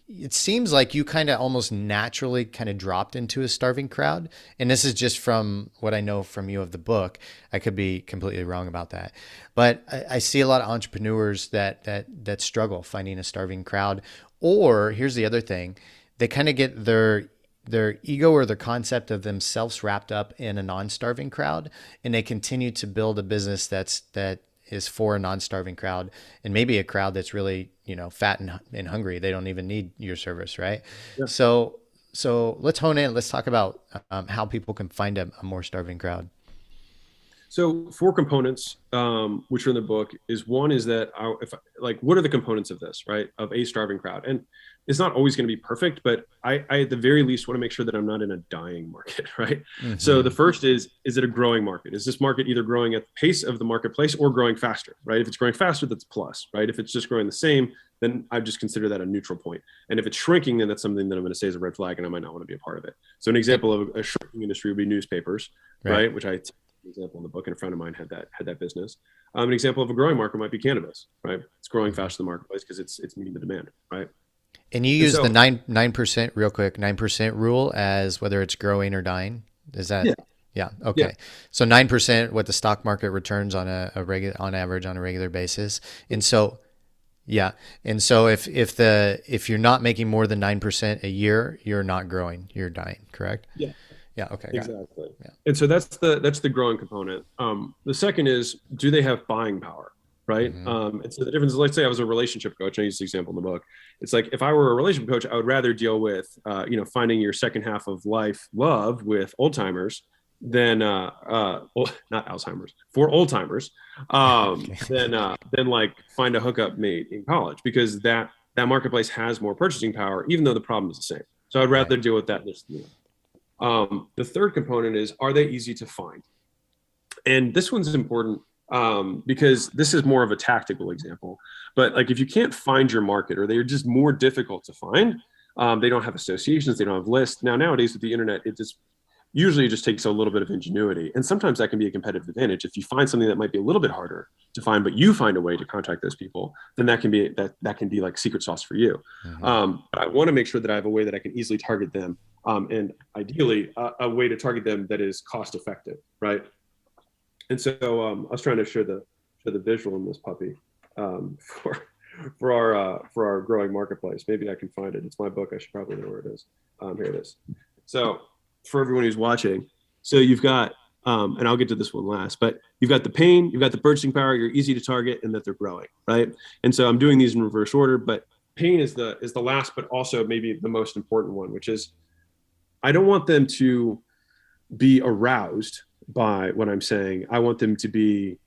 it seems like you kind of almost naturally kind of dropped into a starving crowd. And this is just from what I know from you of the book. I could be completely wrong about that. But I see a lot of entrepreneurs that struggle finding a starving crowd. Or here's the other thing. They kind of get their ego or their concept of themselves wrapped up in a non-starving crowd, and they continue to build a business that is for a non-starving crowd, and maybe a crowd that's really, fat and hungry. They don't even need your service, right? Yeah. So let's hone in. Let's talk about how people can find a more starving crowd. So four components, which are in the book, is one is that what are the components of this, right? Of a starving crowd, and it's not always going to be perfect, but I at the very least want to make sure that I'm not in a dying market, right? Mm-hmm. So the first is it a growing market? Is this market either growing at the pace of the marketplace or growing faster, right? If it's growing faster, that's plus, right? If it's just growing the same, then I just consider that a neutral point. And if it's shrinking, then that's something that I'm going to say is a red flag, and I might not want to be a part of it. So an example of a shrinking industry would be newspapers, right? Which I example in the book, and a friend of mine had that business. An example of a growing market might be cannabis, right? It's growing faster in the marketplace because it's meeting the demand, right? And you use the 9% real quick, 9% rule as whether it's growing or dying. Is that? Yeah. Okay. Yeah. So 9% what the stock market returns on on average on a regular basis. And so, yeah. And so if you're not making more than 9% a year, you're not growing, you're dying, correct? Yeah. Yeah. Okay. Exactly. Yeah. And so that's the growing component. The second is, do they have buying power? Right. Mm-hmm. And so the difference is, let's say I was a relationship coach. I use the example in the book. It's like, if I were a relationship coach, I would rather deal with, finding your second half of life love with old timers than, not Alzheimer's, for old timers, than like find a hookup mate in college, because that marketplace has more purchasing power, even though the problem is the same. So I'd rather deal with that. The third component is, are they easy to find? And this one's important because this is more of a tactical example. But like, if you can't find your market, or they're just more difficult to find, they don't have associations, they don't have lists. Nowadays with the internet, it usually just takes a little bit of ingenuity. And sometimes that can be a competitive advantage. If you find something that might be a little bit harder to find, but you find a way to contact those people, then that can be like secret sauce for you. Mm-hmm. But I want to make sure that I have a way that I can easily target them. And ideally a way to target them that is cost effective, right? And so I was trying to show the visual in this puppy for our growing marketplace. Maybe I can find it. It's my book. I should probably know where it is. Here it is. So for everyone who's watching, so you've got, and I'll get to this one last, but you've got the pain, you've got the purchasing power, you're easy to target, and that they're growing, right? And so I'm doing these in reverse order, but pain is the last, but also maybe the most important one, which is, I don't want them to be aroused by what I'm saying. I want them to be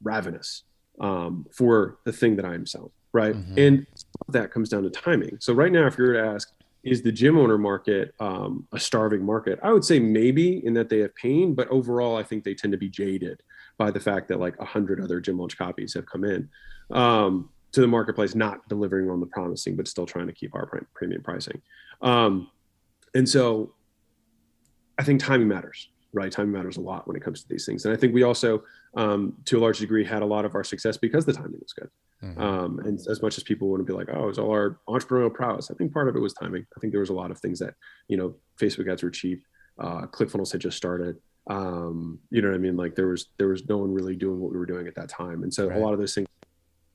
ravenous for the thing that I'm selling, right? Mm-hmm. And that comes down to timing. So right now, if you were to ask, is the gym owner market a starving market? I would say maybe, in that they have pain, but overall, I think they tend to be jaded by the fact that like 100 other Gym Launch copies have come in to the marketplace, not delivering on the promising, but still trying to keep our premium pricing. And so I think timing matters, right? Timing matters a lot when it comes to these things. And I think we also, to a large degree, had a lot of our success because the timing was good. Mm-hmm. And as much as people want to be like, oh, it's all our entrepreneurial prowess, I think part of it was timing. I think there was a lot of things that, Facebook ads were cheap. ClickFunnels had just started. You know what I mean? Like there was no one really doing what we were doing at that time. And so a lot of those things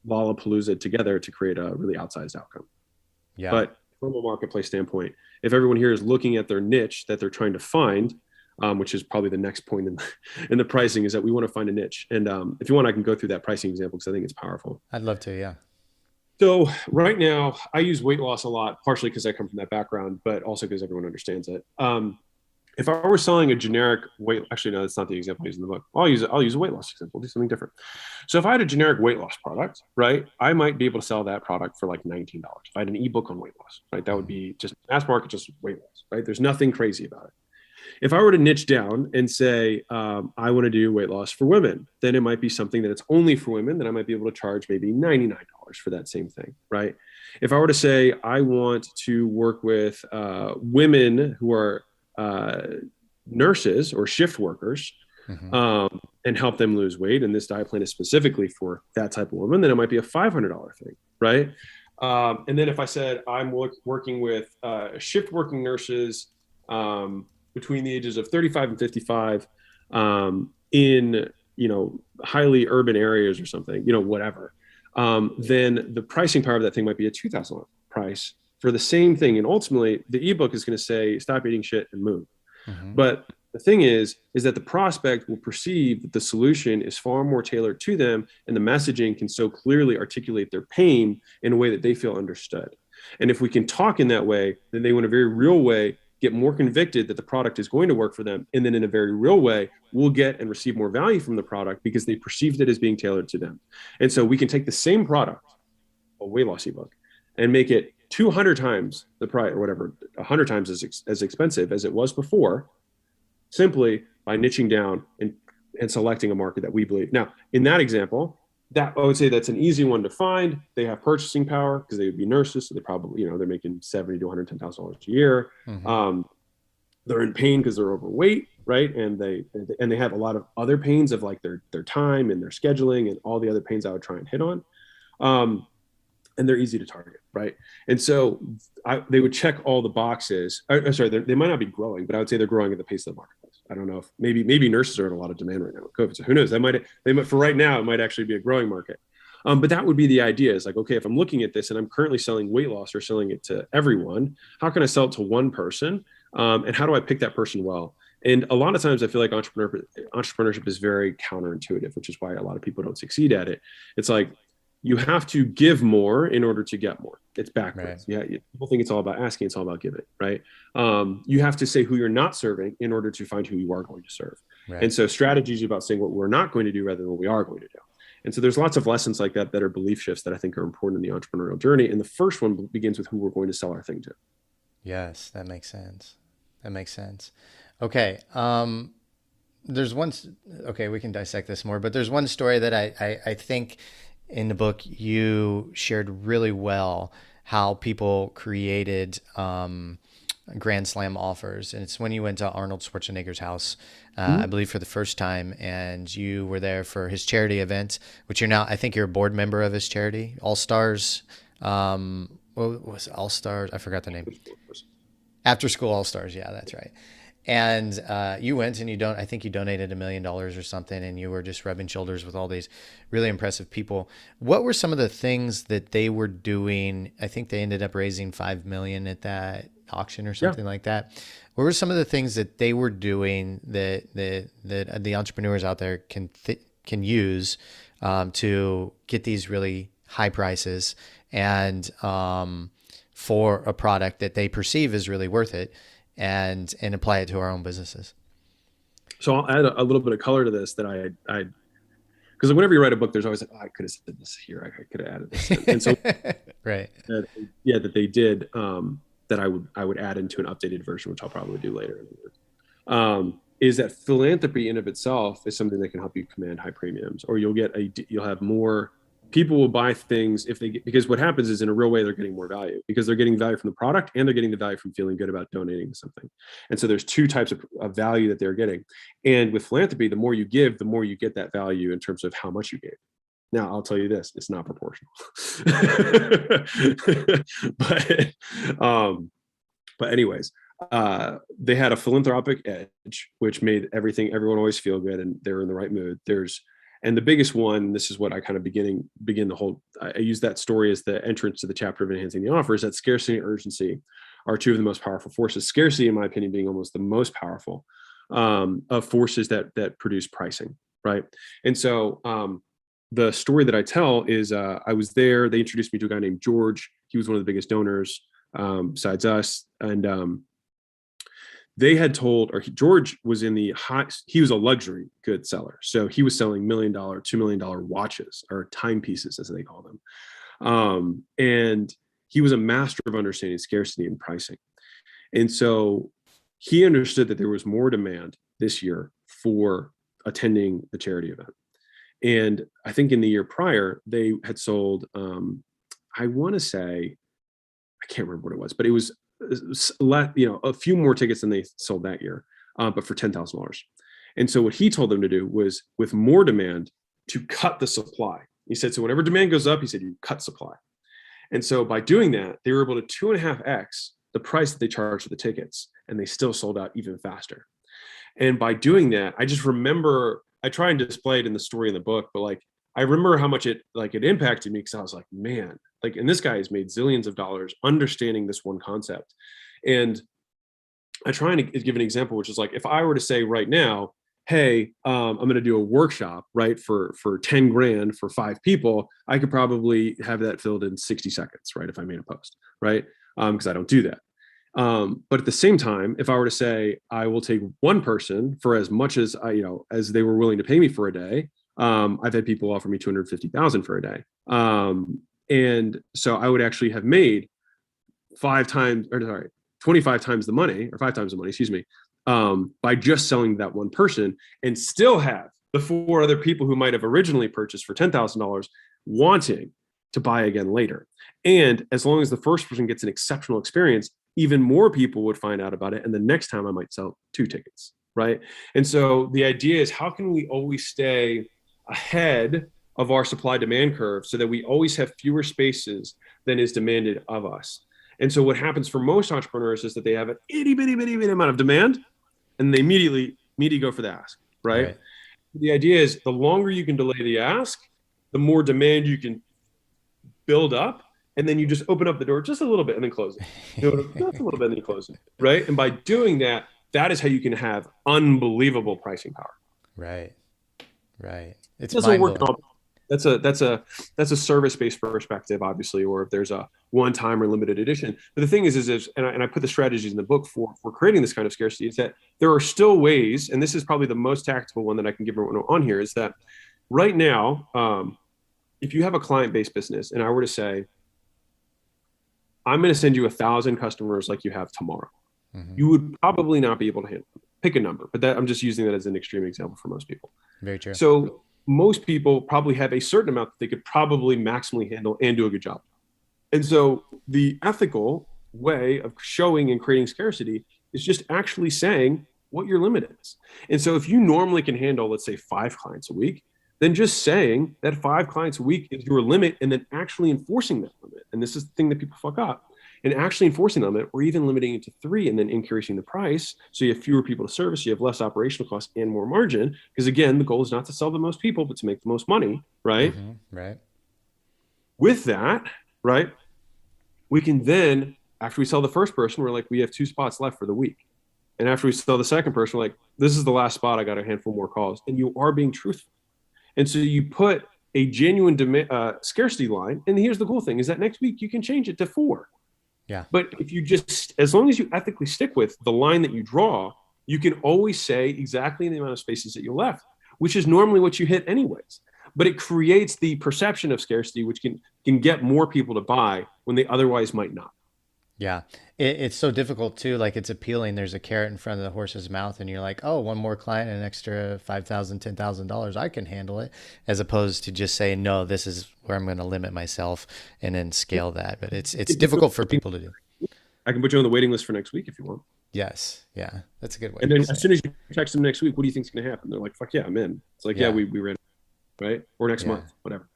Lollapalooza together to create a really outsized outcome. Yeah. But from a marketplace standpoint, if everyone here is looking at their niche that they're trying to find, which is probably the next point in the pricing, is that we want to find a niche. And if you want, I can go through that pricing example because I think it's powerful. I'd love to, yeah. So right now, I use weight loss a lot, partially because I come from that background, but also because everyone understands it. If I were selling a generic actually, no, that's not the example I use in the book. I'll use a weight loss example, do something different. So if I had a generic weight loss product, right, I might be able to sell that product for like $19. If I had an ebook on weight loss, right, that would be just mass market, just weight loss, right? There's nothing crazy about it. If I were to niche down and say, I want to do weight loss for women, then it might be something that it's only for women, then I might be able to charge maybe $99 for that same thing, right? If I were to say, I want to work with women who are nurses or shift workers, mm-hmm. And help them lose weight, and this diet plan is specifically for that type of woman, then it might be a $500 thing, right? And then if I said I'm working with shift working nurses between the ages of 35 and 55 in highly urban areas or something, whatever, then the pricing power of that thing might be a $2,000 price for the same thing. And ultimately, the ebook is going to say, stop eating shit and move. Mm-hmm. But the thing is that the prospect will perceive that the solution is far more tailored to them, and the messaging can so clearly articulate their pain in a way that they feel understood. And if we can talk in that way, then they, in a very real way, get more convicted that the product is going to work for them. And then in a very real way, we'll get and receive more value from the product because they perceived it as being tailored to them. And so we can take the same product, a weight loss ebook, and make it 200 times the price or whatever, 100 times as expensive as it was before, simply by niching down and selecting a market that we believe. Now, in that example, that I would say that's an easy one to find. They have purchasing power because they would be nurses, so they probably, they're making $70,000 to $110,000 a year. Mm-hmm. They're in pain because they're overweight, right? And they have a lot of other pains of like their time and their scheduling and all the other pains I would try and hit on. And they're easy to target, right? And so they would check all the boxes. Sorry, they might not be growing, but I would say they're growing at the pace of the marketplace. I don't know if maybe nurses are in a lot of demand right now with COVID. So who knows? They might for right now, it might actually be a growing market. But that would be the idea is like, okay, if I'm looking at this and I'm currently selling weight loss or selling it to everyone, how can I sell it to one person? And how do I pick that person well? And a lot of times I feel like entrepreneurship is very counterintuitive, which is why a lot of people don't succeed at it. It's like, you have to give more in order to get more. It's backwards. Right. Yeah. People think it's all about asking. It's all about giving, right? You have to say who you're not serving in order to find who you are going to serve. Right. And so strategies are about saying what we're not going to do rather than what we are going to do. And so there's lots of lessons like that are belief shifts that I think are important in the entrepreneurial journey. And the first one begins with who we're going to sell our thing to. Yes, that makes sense. Okay. We can dissect this more, but there's one story that I think in the book you shared really well how people created Grand Slam offers. And it's when you went to Arnold Schwarzenegger's house, I believe for the first time, and you were there for his charity event, which I think you're a board member of his charity, All Stars. What was All Stars? I forgot the name. After School All Stars. Yeah, that's right. And you went and I think you donated $1 million or something, and you were just rubbing shoulders with all these really impressive people. What were some of the things that they were doing? I think they ended up raising $5 million at that auction or something like that. What were some of the things that they were doing that the entrepreneurs out there can use to get these really high prices and for a product that they perceive is really worth it? And apply it to our own businesses. So I'll add a little bit of color to this that I because whenever you write a book, there's always like, I could have said this here, I could have added this, and so right, that they did that I would add into an updated version, which I'll probably do later. Is that philanthropy in of itself is something that can help you command high premiums, or you'll have more. People will buy things because what happens is in a real way, they're getting more value because they're getting value from the product and they're getting the value from feeling good about donating to something. And so there's two types of value that they're getting. And with philanthropy, the more you give, the more you get that value in terms of how much you gave. Now, I'll tell you this, it's not proportional. But anyways, they had a philanthropic edge, which made everyone always feel good and they were in the right mood. And the biggest one, this is what I kind of begin the whole, I use that story as the entrance to the chapter of enhancing the offer, is that scarcity and urgency are two of the most powerful forces. Scarcity, in my opinion, being almost the most powerful of forces that produce pricing, right? And so the story that I tell is I was there, they introduced me to a guy named George. He was one of the biggest donors besides us. And George was he was a luxury goods seller. So he was selling $1 million, $2 million watches or timepieces as they call them. And he was a master of understanding scarcity and pricing. And so he understood that there was more demand this year for attending the charity event. And I think in the year prior, they had sold, I want to say, I can't remember what it was, but it was a few more tickets than they sold that year, but for $10,000. And so what he told them to do was, with more demand, to cut the supply. He said, so whenever demand goes up, he said, you cut supply. And so by doing that, they were able to 2.5x the price that they charged for the tickets, and they still sold out even faster. And by doing that, I just remember, I try and display it in the story in the book, but like, I remember how much it impacted me, because I was like, man, like, and this guy has made zillions of dollars understanding this one concept. And I try and give an example, which is like, if I were to say right now, hey, I'm going to do a workshop, right, for 10 grand for 5 people, I could probably have that filled in 60 seconds, right, if I made a post, right, because I don't do that. But at the same time, if I were to say I will take one person for as much as as they were willing to pay me for a day, I've had people offer me 250,000 for a day, and so I would actually have made 25 times the money, or 5 times the money, excuse me, by just selling that one person, and still have the 4 other people who might have originally purchased for $10,000 wanting to buy again later. And as long as the first person gets an exceptional experience, even more people would find out about it. And the next time I might sell 2 tickets, right? And so the idea is, how can we always stay ahead of our supply demand curve so that we always have fewer spaces than is demanded of us? And so what happens for most entrepreneurs is that they have an itty bitty amount of demand, and they immediately go for the ask, right? The idea is, the longer you can delay the ask, the more demand you can build up, and then you just open up the door just a little bit and then close it. Just a little bit and then you close it, right? And by doing that, that is how you can have unbelievable pricing power. Right. It doesn't work. That's a service-based perspective, obviously, or if there's a one-time or limited edition. But the thing is and I put the strategies in the book for creating this kind of scarcity, is that there are still ways, and this is probably the most tactical one that I can give everyone on here, is that right now, if you have a client-based business, and I were to say, I'm going to send you 1,000 customers like you have tomorrow, you would probably not be able to handle it. Pick a number, but I'm just using that as an extreme example for most people. Very true. So most people probably have a certain amount that they could probably maximally handle and do a good job. And so the ethical way of showing and creating scarcity is just actually saying what your limit is. And so if you normally can handle, let's say, 5 clients a week, then just saying that 5 clients a week is your limit, and then actually enforcing that limit. And this is the thing that people fuck up. And actually enforcing the limit, or even limiting it to 3 and then increasing the price, so you have fewer people to service, you have less operational costs and more margin. Because again, the goal is not to sell the most people, but to make the most money, right? Right. With that, right, we can then, after we sell the first person, we're like, we have 2 spots left for the week. And after we sell the second person, we're like, this is the last spot, I got a handful more calls. And you are being truthful. And so you put a genuine scarcity line. And here's the cool thing, is that next week you can change it to 4. Yeah. But if you just, as long as you ethically stick with the line that you draw, you can always say exactly the amount of spaces that you left, which is normally what you hit anyways. But it creates the perception of scarcity, which can get more people to buy when they otherwise might not. Yeah. It's so difficult too. Like, it's appealing. There's a carrot in front of the horse's mouth, and you're like, oh, one more client, an extra $5,000, $10,000. I can handle it. As opposed to just saying, no, this is where I'm going to limit myself and then scale that. But it's difficult for people to do. I can put you on the waiting list for next week if you want. Yes. Yeah. That's a good way. And then as soon as you text them next week, what do you think is going to happen? They're like, fuck yeah, I'm in. It's like, yeah, we ran, right? Or next month, whatever.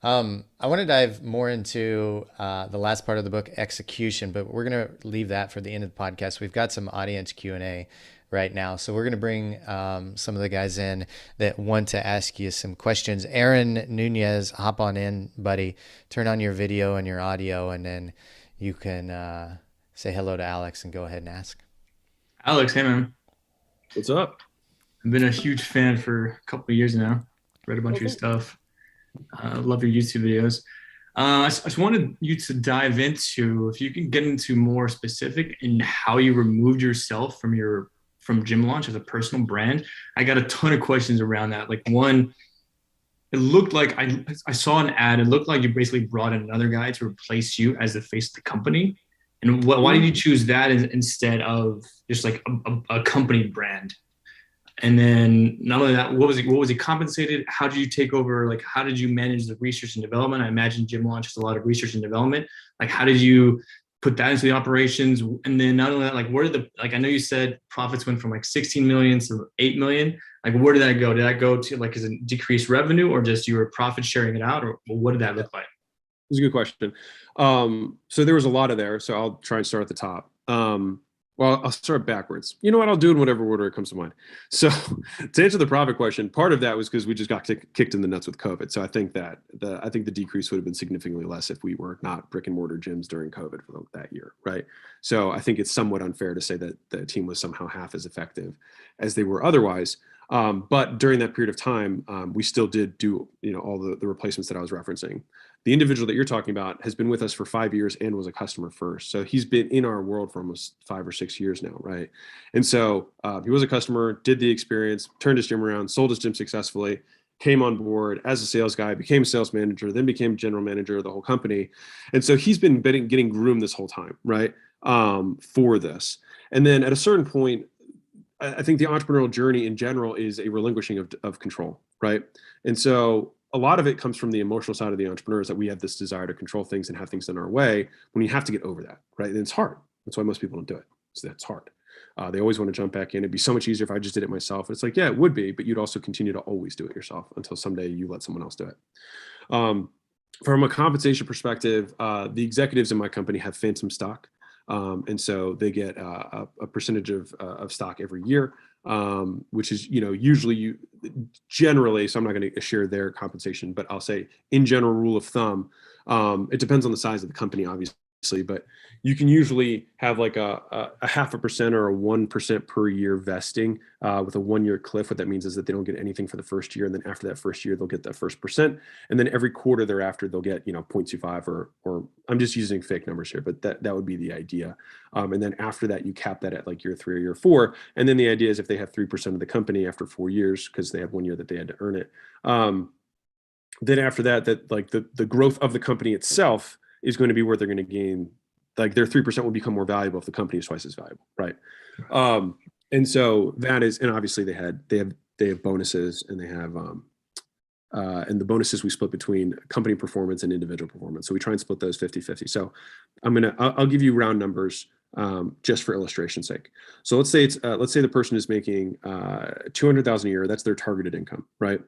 I want to dive more into the last part of the book, execution, but we're going to leave that for the end of the podcast. We've got some audience Q&A right now. So we're going to bring some of the guys in that want to ask you some questions. Aaron Nunez, hop on in, buddy. Turn on your video and your audio, and then you can say hello to Alex and go ahead and ask. Alex, hey man. What's up? I've been a huge fan for a couple of years now. Read a bunch of your stuff. Love your YouTube videos. I just wanted you to dive into, if you can get into more specific in how you removed yourself from Gym Launch as a personal brand. I got a ton of questions around that. Like, one, it looked like I saw an ad. It looked like you basically brought in another guy to replace you as the face of the company. And why did you choose that instead of just like a company brand? And then not only that, what was he compensated? How did you take over? Like, how did you manage the research and development? I imagine Gym Launch has a lot of research and development. Like, how did you put that into the operations? And then not only that, like, I know you said profits went from like 16 million to 8 million. Like, where did that go? Did that go to like, is it decreased revenue, or just you were profit sharing it out, or what did that look like? It's a good question. So there was a lot of there. So I'll try and start at the top. Well, I'll start backwards. You know what? I'll do in whatever order it comes to mind. So to answer the profit question, part of that was because we just got kicked in the nuts with COVID. So I think that the decrease would have been significantly less if we were not brick and mortar gyms during COVID for that year, right? So I think it's somewhat unfair to say that the team was somehow half as effective as they were otherwise. But during that period of time, we still did do, all the replacements that I was referencing. The individual that you're talking about has been with us for 5 years and was a customer first. So he's been in our world for almost 5 or 6 years now, right? And so he was a customer, did the experience, turned his gym around, sold his gym successfully, came on board as a sales guy, became a sales manager, then became general manager of the whole company. And so he's been getting groomed this whole time, right? For this. And then at a certain point, I think the entrepreneurial journey in general is a relinquishing of control, right? And so a lot of it comes from the emotional side of the entrepreneurs, that we have this desire to control things and have things done our way, when you have to get over that, right? And it's hard. That's why most people don't do it. So that's hard. They always want to jump back in. It'd be so much easier if I just did it myself. It's like, yeah, it would be, but you'd also continue to always do it yourself until someday you let someone else do it. From a compensation perspective, the executives in my company have phantom stock. And so they get a percentage of stock every year, which is, usually generally, so I'm not going to share their compensation, but I'll say in general rule of thumb, it depends on the size of the company, obviously, but you can usually have like a 0.5% or a 1% per year vesting with a 1-year cliff. What that means is that they don't get anything for the first year. And then after that first year, they'll get that first percent. And then every quarter thereafter, they'll get, 0.25 or I'm just using fake numbers here, but that would be the idea. And then after that, you cap that at like year 3 or year 4. And then the idea is if they have 3% of the company after 4 years, because they have 1 year that they had to earn it. Then after that like the growth of the company itself is going to be where they're going to gain, like their 3% will become more valuable if the company is twice as valuable, right? And so that is, and obviously they have bonuses, and they have and the bonuses we split between company performance and individual performance. So we try and split those 50-50. So I'll give you round numbers just for illustration's sake. So let's say the person is making $200,000 a year. That's their targeted income, right?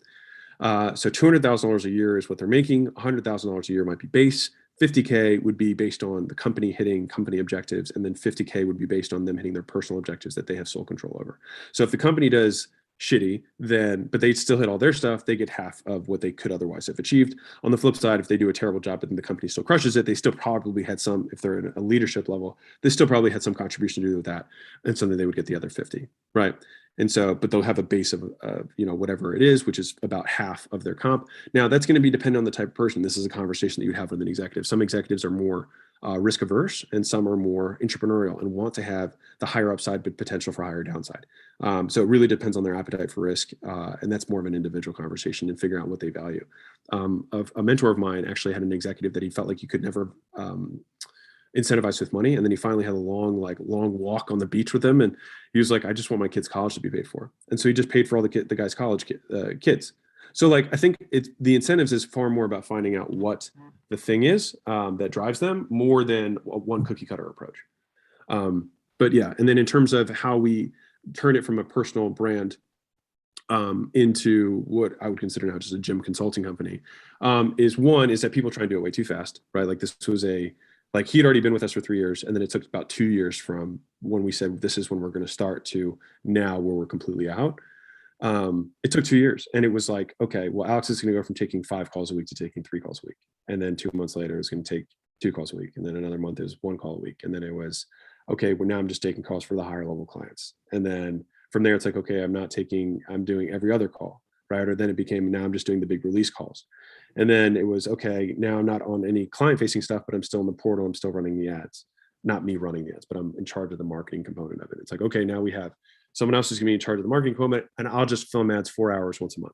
So $200,000 a year is what they're making. $100,000 a year might be base. 50K would be based on the company hitting company objectives, and then 50K would be based on them hitting their personal objectives that they have sole control over. So if the company does shitty, but they still hit all their stuff, they get half of what they could otherwise have achieved. On the flip side, if they do a terrible job, but then the company still crushes it, they still probably had some, if they're in a leadership level, they still probably had some contribution to do with that, and so then they would get the other 50, right? And so, but they'll have a base of whatever it is, which is about half of their comp. Now, that's going to be dependent on the type of person. This is a conversation that you have with an executive. Some executives are more risk averse, and some are more entrepreneurial and want to have the higher upside but potential for higher downside. So it really depends on their appetite for risk, and that's more of an individual conversation and figuring out what they value. A mentor of mine actually had an executive that he felt like he could never incentivized with money. And then he finally had a long walk on the beach with him. And he was like, I just want my kids' college to be paid for. And so he just paid for all the guy's college kids. So like, I think the incentives is far more about finding out what the thing is that drives them, more than a one cookie cutter approach. But yeah. And then in terms of how we turn it from a personal brand into what I would consider now just a gym consulting company, is that people try and do it way too fast, right? Like this was like he'd already been with us for 3 years, and then it took about 2 years from when we said, this is when we're going to start, to now where we're completely out. It took 2 years, and it was like, okay, well, Alex is going to go from taking 5 calls a week to taking 3 calls a week. And then 2 months later, it's going to take 2 calls a week. And then another month is 1 call a week. And then it was, okay, well, now I'm just taking calls for the higher level clients. And then from there, it's like, okay, I'm doing every other call, right? Or then it became, now I'm just doing the big release calls. And then it was, okay, now I'm not on any client-facing stuff, but I'm still in the portal. I'm still running the ads. Not me running the ads, but I'm in charge of the marketing component of it. It's like, okay, now we have someone else who's going to be in charge of the marketing component, and I'll just film ads 4 hours once a month,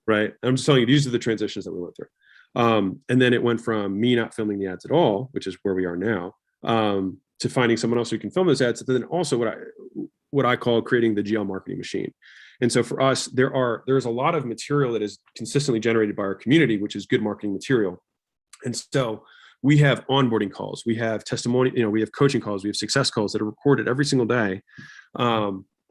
right? I'm just telling you, these are the transitions that we went through. And then it went from me not filming the ads at all, which is where we are now, to finding someone else who can film those ads. And then also what I call creating the GL marketing machine. And so for us, there's a lot of material that is consistently generated by our community, which is good marketing material. And so we have onboarding calls, we have testimony, we have coaching calls, we have success calls that are recorded every single day.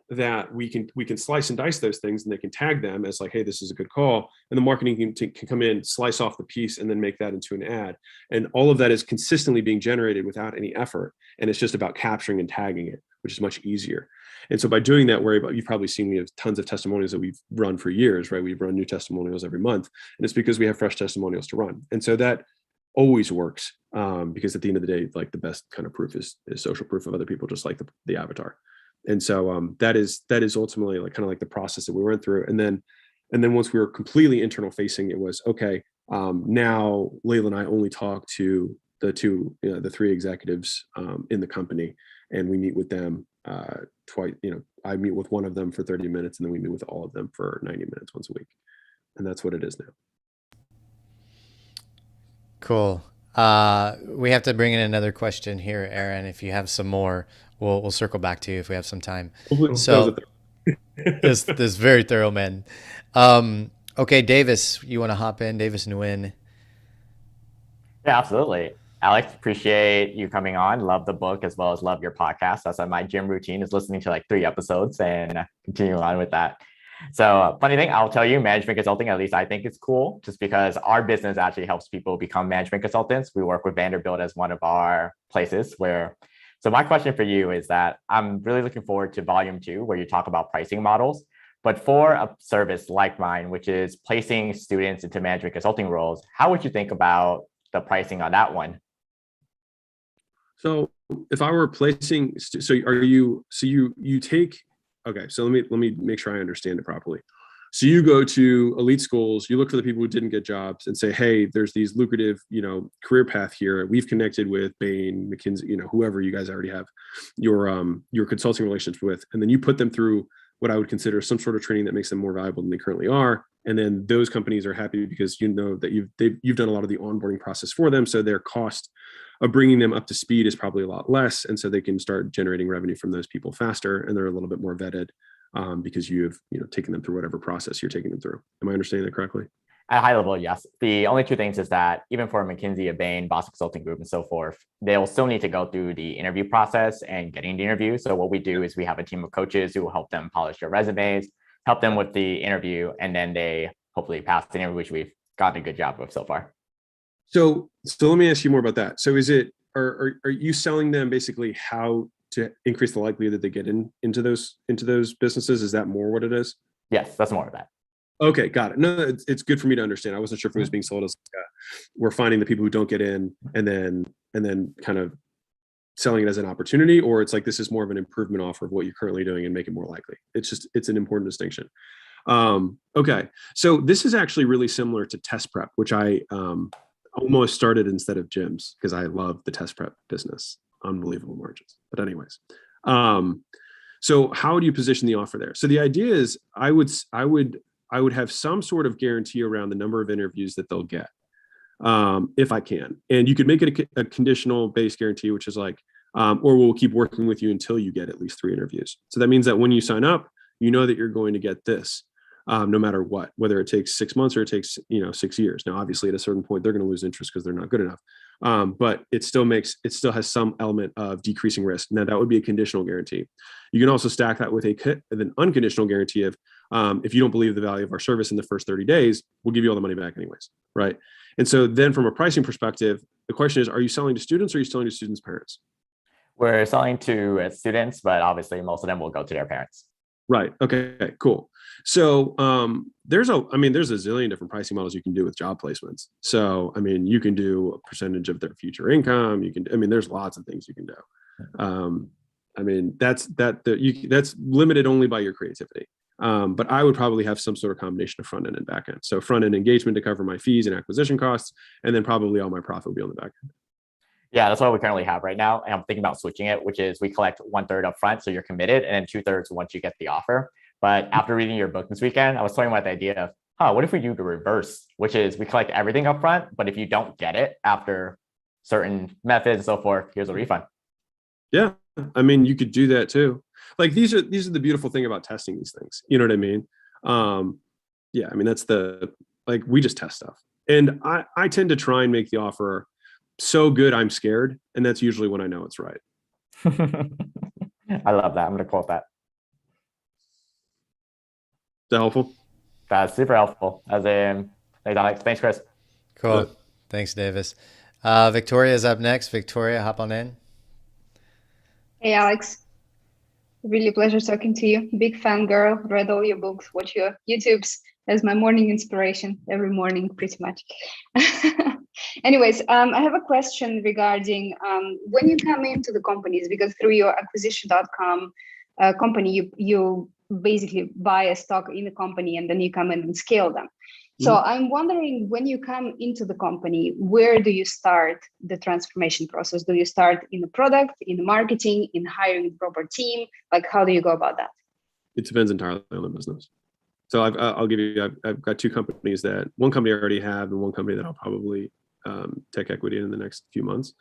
that we can slice and dice those things, and they can tag them as like, hey, this is a good call, and the marketing team can come in, slice off the piece, and then make that into an ad. And all of that is consistently being generated without any effort, and it's just about capturing and tagging it, which is much easier. And so by doing that, you've probably seen we have tons of testimonials that we've run for years, right? We've run new testimonials every month, and it's because we have fresh testimonials to run. And so that always works, because at the end of the day, like, the best kind of proof is social proof of other people, just like the avatar. And so that is ultimately like kind of like the process that we went through. And then once we were completely internal facing, it was okay. Now Layla and I only talk to the three executives in the company, and we meet with them twice. I meet with one of them for 30 minutes, and then we meet with all of them for 90 minutes once a week. And that's what it is now. Cool. We have to bring in another question here, Aaron. If you have some more, we'll circle back to you if we have some time. So this very thorough, man. Okay, Davis, you want to hop in? Davis Nguyen. Yeah, absolutely. Alex, appreciate you coming on. Love the book as well as love your podcast. That's my gym routine is listening to like 3 episodes and continuing on with that. So funny thing, I'll tell you, management consulting, at least I think it's cool, just because our business actually helps people become management consultants. We work with Vanderbilt as one of our places where, so my question for you is that I'm really looking forward to volume 2, where you talk about pricing models. But for a service like mine, which is placing students into management consulting roles, how would you think about the pricing on that one? So if I were placing, you take, okay, so let me make sure I understand it properly. So you go to elite schools, you look for the people who didn't get jobs and say, hey, there's these lucrative, career path here. We've connected with Bain, McKinsey, whoever you guys already have your consulting relationships with. And then you put them through what I would consider some sort of training that makes them more valuable than they currently are. And then those companies are happy because that you've done a lot of the onboarding process for them. So their cost of bringing them up to speed is probably a lot less. And so they can start generating revenue from those people faster. And they're a little bit more vetted because you've taken them through whatever process you're taking them through. Am I understanding that correctly? At a high level, yes. The only 2 things is that even for McKinsey, a Bain, Boston Consulting Group, and so forth, they'll still need to go through the interview process and getting the interview. So what we do is we have a team of coaches who will help them polish their resumes, help them with the interview, and then they hopefully pass the interview, which we've gotten a good job with so far. So let me ask you more about that. So are you selling them basically how to increase the likelihood that they get into those businesses? Is that more what it is? Yes, that's more of that. Okay, got it. No, it's good for me to understand. I wasn't sure if it was being sold as we're finding the people who don't get in and then kind of selling it as an opportunity, or it's like this is more of an improvement offer of what you're currently doing and make it more likely. It's an important distinction. Okay, so this is actually really similar to test prep, which I almost started instead of gyms because I love the test prep business. Unbelievable margins. But anyways, so how do you position the offer there? So the idea is I would have some sort of guarantee around the number of interviews that they'll get, if I can. And you could make it a conditional based guarantee, which is like, or we'll keep working with you until you get at least 3 interviews. So that means that when you sign up, you know that you're going to get this, no matter what, whether it takes 6 months or it takes 6 years. Now, obviously, at a certain point, they're going to lose interest because they're not good enough. But it still has some element of decreasing risk. Now, that would be a conditional guarantee. You can also stack that with an unconditional guarantee of, if you don't believe the value of our service in the first 30 days, we'll give you all the money back anyways, right? And so then from a pricing perspective, the question is, are you selling to students or are you selling to students' parents? We're selling to students, but obviously most of them will go to their parents. Right. Okay, cool. So there's a zillion different pricing models you can do with job placements. So, you can do a percentage of their future income. There's lots of things you can do. That's limited only by your creativity. But I would probably have some sort of combination of front end and back end. So front end engagement to cover my fees and acquisition costs, and then probably all my profit will be on the back end. Yeah, that's what we currently have right now. And I'm thinking about switching it, which is we collect 1/3 up front, so you're committed, and then 2/3 once you get the offer. But after reading your book this weekend, I was toying with the idea of, what if we do the reverse, which is we collect everything up front, but if you don't get it after certain methods and so forth, here's a refund. Yeah, you could do that too. Like these are the beautiful thing about testing these things. You know what I mean? That's we just test stuff, and I tend to try and make the offer so good I'm scared, and that's usually when I know it's right. I love that. I'm going to quote that. that helpful? That's super helpful. As in, thanks, Alex. Thanks, Chris. Cool. Thanks, Davis. Victoria is up next. Victoria, hop on in. Hey, Alex. Really pleasure talking to you. Big fan girl. Read all your books. Watch your YouTubes as my morning inspiration every morning, pretty much. Anyways, I have a question regarding when you come into the companies, because through your acquisition.com company, you basically buy a stock in the company and then you come in and scale them. So I'm wondering, when you come into the company, where do you start the transformation process? Do you start in the product, in the marketing, in hiring the proper team? Like, how do you go about that? It depends entirely on the business. So I'll give you, I've got two companies that, one company I already have and one company that I'll probably take equity in the next few months,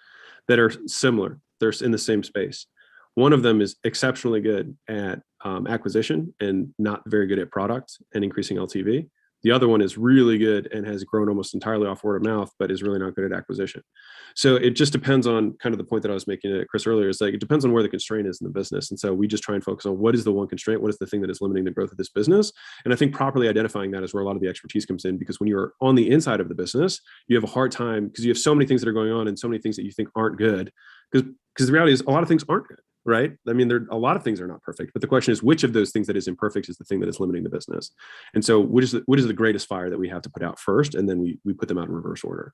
that are similar. They're in the same space. One of them is exceptionally good at acquisition and not very good at product and increasing LTV. The other one is really good and has grown almost entirely off word of mouth, but is really not good at acquisition. So it just depends on kind of the point that I was making to Chris earlier. It's like, it depends on where the constraint is in the business. And so we just try and focus on what is the one constraint, what is the thing that is limiting the growth of this business. And I think properly identifying that is where a lot of the expertise comes in, because when you're on the inside of the business, you have a hard time because you have so many things that are going on and so many things that you think aren't good. Because the reality is a lot of things aren't good. Right? I mean, a lot of things are not perfect, but the question is, which of those things that is imperfect is the thing that is limiting the business? And so what is the greatest fire that we have to put out first? And then we put them out in reverse order.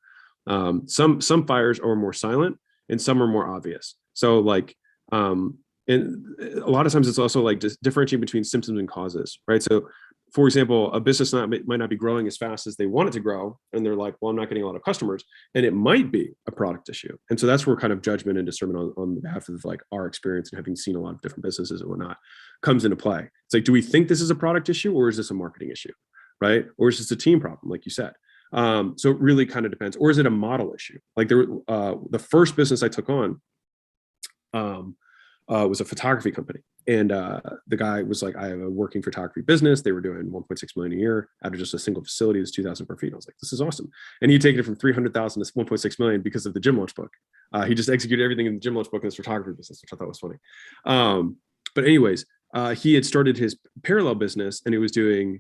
Some fires are more silent and some are more obvious. So like, and a lot of times it's also like just differentiating between symptoms and causes, right? So for example, a business might not be growing as fast as they want it to grow. And they're like, well, I'm not getting a lot of customers. And it might be a product issue. And so that's where kind of judgment and discernment on behalf of like our experience and having seen a lot of different businesses and whatnot comes into play. It's like, do we think this is a product issue or is this a marketing issue, right? Or is this a team problem, like you said? So it really kind of depends. Or is it a model issue? Like the first business I took on was a photography company. And the guy was like, I have a working photography business. They were doing 1.6 million a year out of just a single facility. It was 2,000 square feet. And I was like, this is awesome. And he'd taken it from 300,000 to 1.6 million because of the gym launch book. He just executed everything in the gym launch book in his photography business, which I thought was funny. But anyways, he had started his parallel business and it was doing,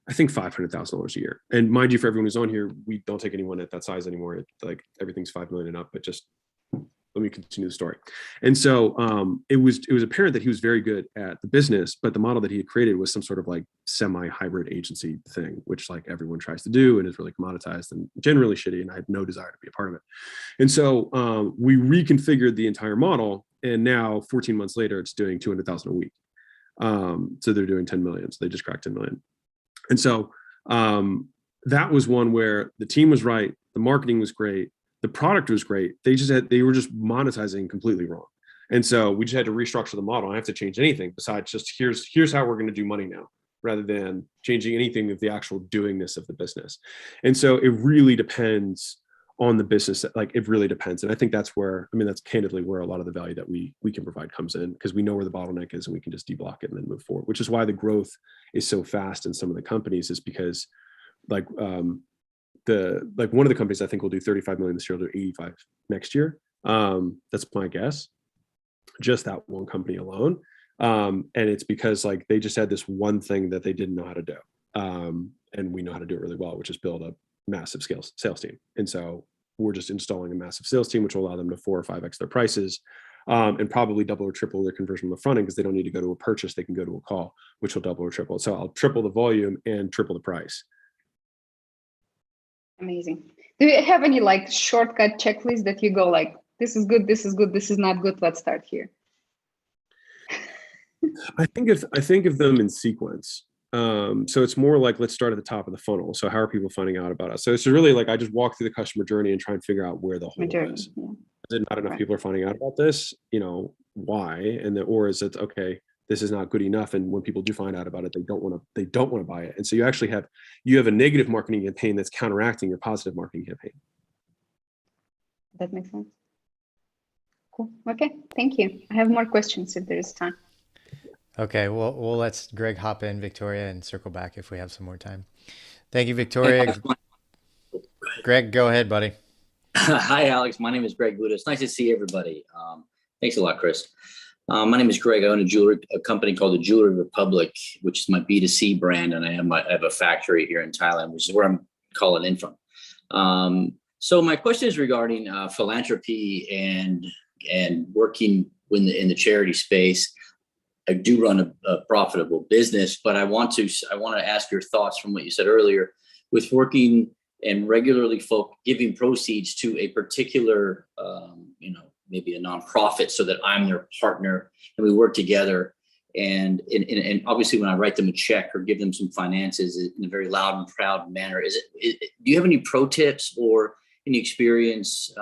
I think, $500,000 a year. And mind you, for everyone who's on here, we don't take anyone at that size anymore. Like everything's 5 million and up, but just let me continue the story. And so it was apparent that he was very good at the business, but the model that he had created was some sort of like semi-hybrid agency thing, which like everyone tries to do and is really commoditized and generally shitty. And I had no desire to be a part of it. And so we reconfigured the entire model. And now 14 months later, it's doing 200,000 a week. So they're doing 10 million. So they just cracked 10 million. And so that was one where the team was right. The marketing was great. The product was great. They were just monetizing completely wrong. And so we just had to restructure the model. I don't have to change anything besides just here's how we're going to do money now, rather than changing anything of the actual doingness of the business. And so it really depends on the business. Like it really depends. And I think that's candidly where a lot of the value that we can provide comes in, because we know where the bottleneck is and we can just deblock it and then move forward, which is why the growth is so fast in some of the companies, is because like one of the companies I think will do 35 million this year, will do 85 next year. That's my guess. Just that one company alone. And it's because like they just had this one thing that they didn't know how to do. And we know how to do it really well, which is build a massive scale sales team. And so we're just installing a massive sales team, which will allow them to 4 or 5x their prices, and probably double or triple their conversion on the front end, because they don't need to go to a purchase. They can go to a call, which will double or triple. So I'll triple the volume and triple the price. Amazing. Do you have any like shortcut checklist that you go like, this is good, this is good, this is not good, let's start here? I think of them in sequence. So it's more like, let's start at the top of the funnel. So how are people finding out about us? So it's really like, I just walk through the customer journey and try and figure out where the hole is. Yeah. Is it not enough people are finding out about this? Why? Or is it, okay, this is not good enough. And when people do find out about it, they don't want to buy it. And so you actually have a negative marketing campaign that's counteracting your positive marketing campaign. That makes sense. Cool. Okay. Thank you. I have more questions if there is time. Okay. Well, we'll let Greg hop in, Victoria, and circle back if we have some more time. Thank you, Victoria. Greg, go ahead, buddy. Hi, Alex. My name is Greg Buda. It's nice to see everybody. Thanks a lot, Chris. My name is Greg. I own a company called the Jewelry Republic, which is my B2C brand, and I have a factory here in Thailand, which is where I'm calling in from. So my question is regarding philanthropy and working in the charity space. I do run a profitable business, but I want to ask your thoughts from what you said earlier with working and regularly giving proceeds to a particular, maybe a nonprofit, so that I'm their partner and we work together. And obviously, when I write them a check or give them some finances in a very loud and proud manner, do you have any pro tips or any experience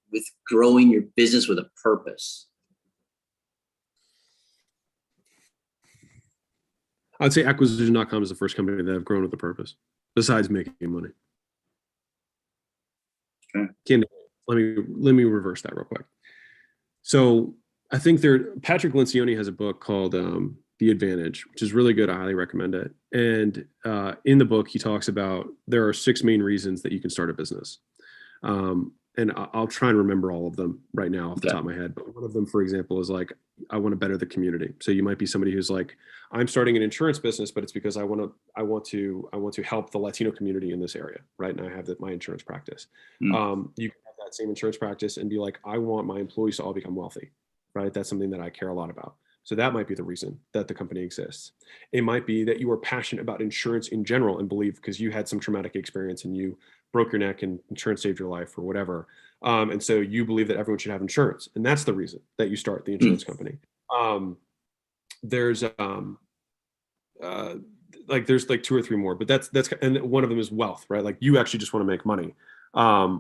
with growing your business with a purpose? I'd say acquisition.com is the first company that I've grown with a purpose, besides making money. Okay. Let me reverse that real quick. So I think Patrick Lencioni has a book called The Advantage, which is really good. I highly recommend it. And in the book, he talks about there are 6 main reasons that you can start a business. And I'll try and remember all of them right now off the top of my head. But one of them, for example, is like, I want to better the community. So you might be somebody who's like, I'm starting an insurance business, but it's because I want to help the Latino community in this area, right? And I have my insurance practice. You can have that same insurance practice and be like, I want my employees to all become wealthy, right? That's something that I care a lot about. So that might be the reason that the company exists. It might be that you are passionate about insurance in general and believe because you had some traumatic experience and you broke your neck and insurance saved your life or whatever. And so you believe that everyone should have insurance. And that's the reason that you start the insurance company. There's like 2 or 3 more, but that's, and one of them is wealth, right? Like you actually just want to make money,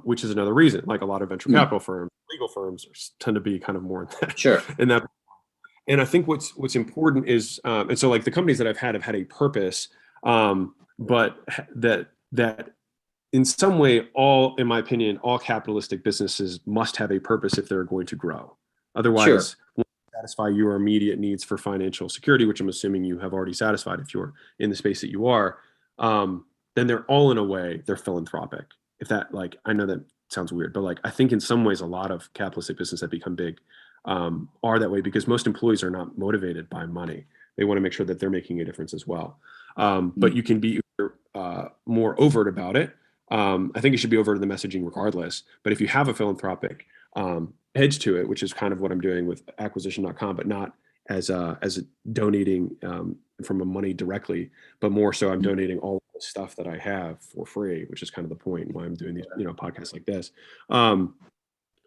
which is another reason. Like a lot of venture capital firms, legal firms tend to be kind of more in that. Sure. And I think what's important is, and so like the companies that I've had a purpose, but that in some way, in my opinion, all capitalistic businesses must have a purpose if they're going to grow. Otherwise, won't satisfy your immediate needs for financial security, which I'm assuming you have already satisfied if you're in the space that you are, then they're all in a way, they're philanthropic. If that, like, I know that sounds weird, but like, I think in some ways, a lot of capitalistic businesses that become big are that way because most employees are not motivated by money. They want to make sure that they're making a difference as well. But you can be more overt about it. I think you should be overt in the messaging regardless. But if you have a philanthropic edge to it, which is kind of what I'm doing with acquisition.com, but not as a donating from a money directly, but more so I'm donating all the stuff that I have for free, which is kind of the point why I'm doing these podcasts like this.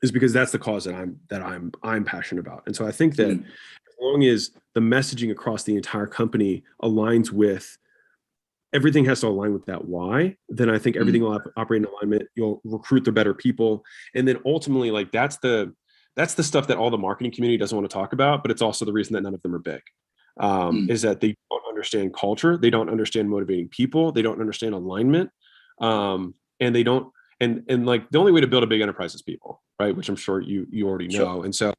Is because that's the cause that I'm passionate about. And so I think that as long as the messaging across the entire company aligns with everything has to align with that why, then I think everything will operate in alignment. You'll recruit the better people. And then ultimately, like that's the stuff that all the marketing community doesn't want to talk about, but it's also the reason that none of them are big. Is that they don't understand culture. They don't understand motivating people. They don't understand alignment. And they don't, and like the only way to build a big enterprise is people, right? Which I'm sure you already know. Sure.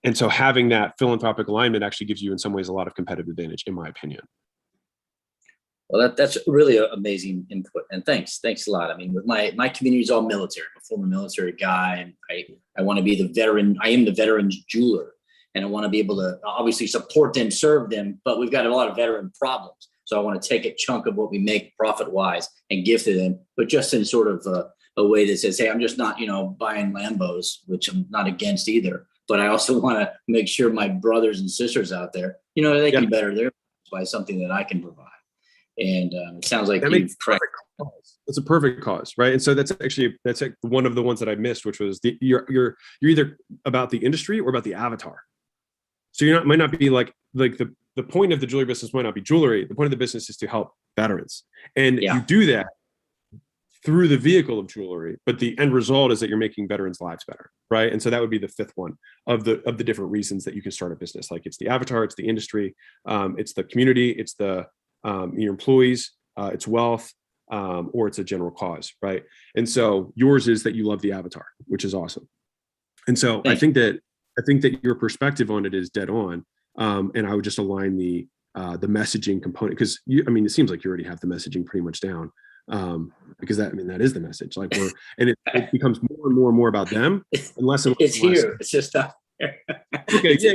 And so having that philanthropic alignment actually gives you in some ways a lot of competitive advantage, in my opinion. Well, that's really amazing input, and thanks a lot. I mean, with my community is all military. I'm a former military guy, and I want to be the veteran. I am the veteran's jeweler, and I want to be able to obviously support them, serve them. But we've got a lot of veteran problems, so I want to take a chunk of what we make profit wise and give to them, but just in sort of a way that says, hey, I'm just not buying Lambos, which I'm not against either. But I also want to make sure my brothers and sisters out there, they can better their lives by something that I can provide. And it sounds like it's a perfect cause, right? And so that's like one of the ones that I missed, which was you're either about the industry or about the avatar. So might not be like the point of the jewelry business might not be jewelry. The point of the business is to help veterans, and you do that through the vehicle of jewelry. But the end result is that you're making veterans' lives better, right? And so that would be the 5th one of the different reasons that you can start a business. Like it's the avatar, it's the industry, it's the community, it's the your employees, it's wealth, or it's a general cause, right? And so yours is that you love the avatar, which is awesome. And so I think that your perspective on it is dead on. And I would just align the messaging component because it seems like you already have the messaging pretty much down. Because that is the message. Like it becomes more and more about them, unless it's here. It's just Okay, yeah.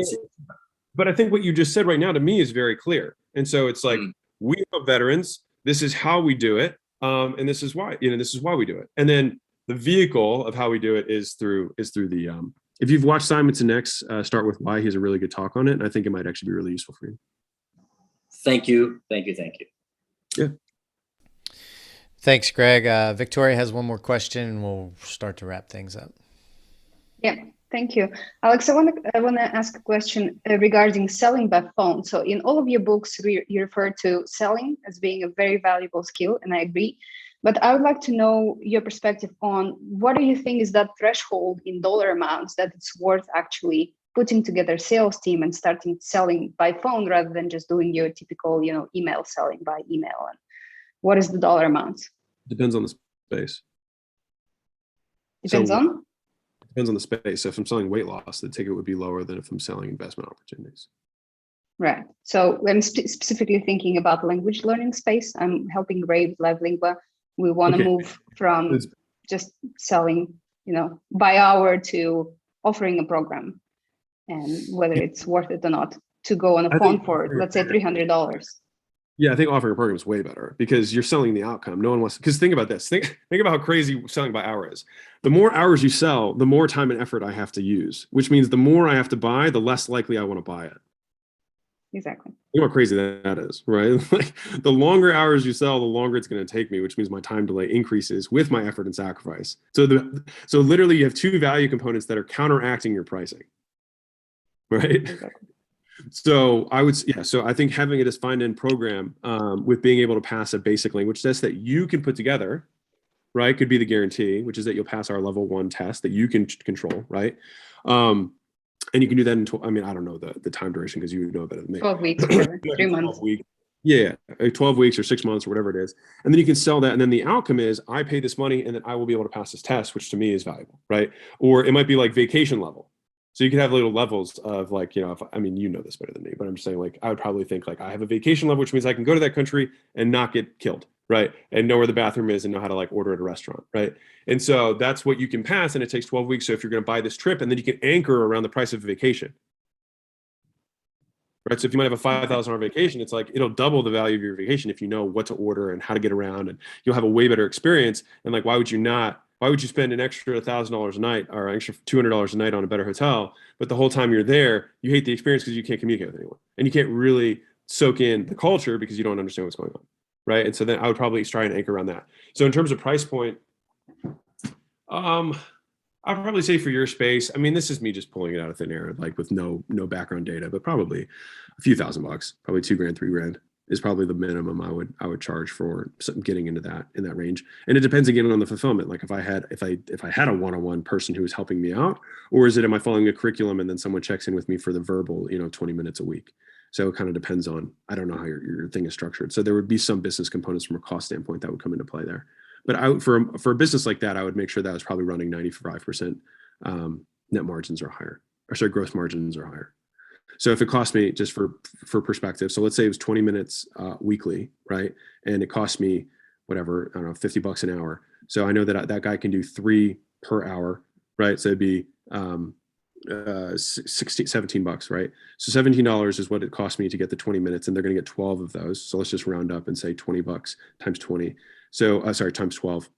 But I think what you just said right now to me is very clear. And so it's like, we are veterans. This is how we do it. And this is why, this is why we do it. And then the vehicle of how we do it is through the, if you've watched Simon Sinek's Start With Why, he has a really good talk on it. And I think it might actually be really useful for you. Thank you. Yeah. Thanks, Greg. Victoria has one more question and we'll start to wrap things up. Yeah, thank you. Alex, I want to ask a question regarding selling by phone. So in all of your books, you refer to selling as being a very valuable skill, and I agree. But I would like to know your perspective on what do you think is that threshold in dollar amounts that it's worth actually putting together a sales team and starting selling by phone rather than just doing your typical, email selling by email? And what is the dollar amount? Depends on the space. Depends on the space. So if I'm selling weight loss, the ticket would be lower than if I'm selling investment opportunities. Right. So I'm specifically thinking about language learning space. I'm helping Ray with Live Lingua. We want to move from just selling, by hour to offering a program, and whether it's worth it or not to go on a phone for, let's say, $300. Yeah, I think offering a program is way better because you're selling the outcome. No one wants, because think about this. Think about how crazy selling by hour is. The more hours you sell, the more time and effort I have to use, which means the more I have to buy, the less likely I want to buy it. Exactly. You know how crazy that is, right? Like the longer hours you sell, the longer it's going to take me, which means my time delay increases with my effort and sacrifice. So literally you have two value components that are counteracting your pricing, right? Exactly. So so I think having a defined end program with being able to pass a basic language test that you can put together, right, could be the guarantee, which is that you'll pass our level 1 test that you can control, right? And you can do that in, I don't know the time duration because you know better than me. 12 weeks, whatever, 3 months. Yeah, 12 weeks or 6 months or whatever it is. And then you can sell that. And then the outcome is I pay this money and then I will be able to pass this test, which to me is valuable, right? Or it might be like vacation level. So you can have little levels of like, you know this better than me, but I'm just saying like, I would probably think like I have a vacation level, which means I can go to that country and not get killed, right? And know where the bathroom is and know how to like order at a restaurant, right? And so that's what you can pass, and it takes 12 weeks. So if you're going to buy this trip, and then you can anchor around the price of a vacation, right? So if you might have a $5,000 vacation, it's like it'll double the value of your vacation if you know what to order and how to get around, and you'll have a way better experience. And like, why would you spend an extra $1,000 a night or an extra $200 a night on a better hotel, but the whole time you're there, you hate the experience because you can't communicate with anyone and you can't really soak in the culture because you don't understand what's going on, right? And so then I would probably try and anchor around that. So in terms of price point, I'd probably say for your space, this is me just pulling it out of thin air, like with no background data, but probably a few $1,000, probably $2,000, $3,000 is probably the minimum I would charge for getting into that in that range. And it depends again on the fulfillment. Like if I had a one-on-one person who was helping me out, or am I following a curriculum and then someone checks in with me for the verbal, 20 minutes a week. So it kind of depends on, I don't know how your thing is structured. So there would be some business components from a cost standpoint that would come into play there. But for a business like that, I would make sure that was probably running 95% net margins or higher, or sorry, gross margins are higher. So if it cost me, just for perspective, so let's say it was 20 minutes weekly, right? And it cost me whatever, I don't know, $50 an hour. So I know that guy can do 3 per hour, right? So it'd be $17, right? So $17 is what it cost me to get the 20 minutes, and they're going to get 12 of those. So let's just round up and say $20 times 20. So times 12.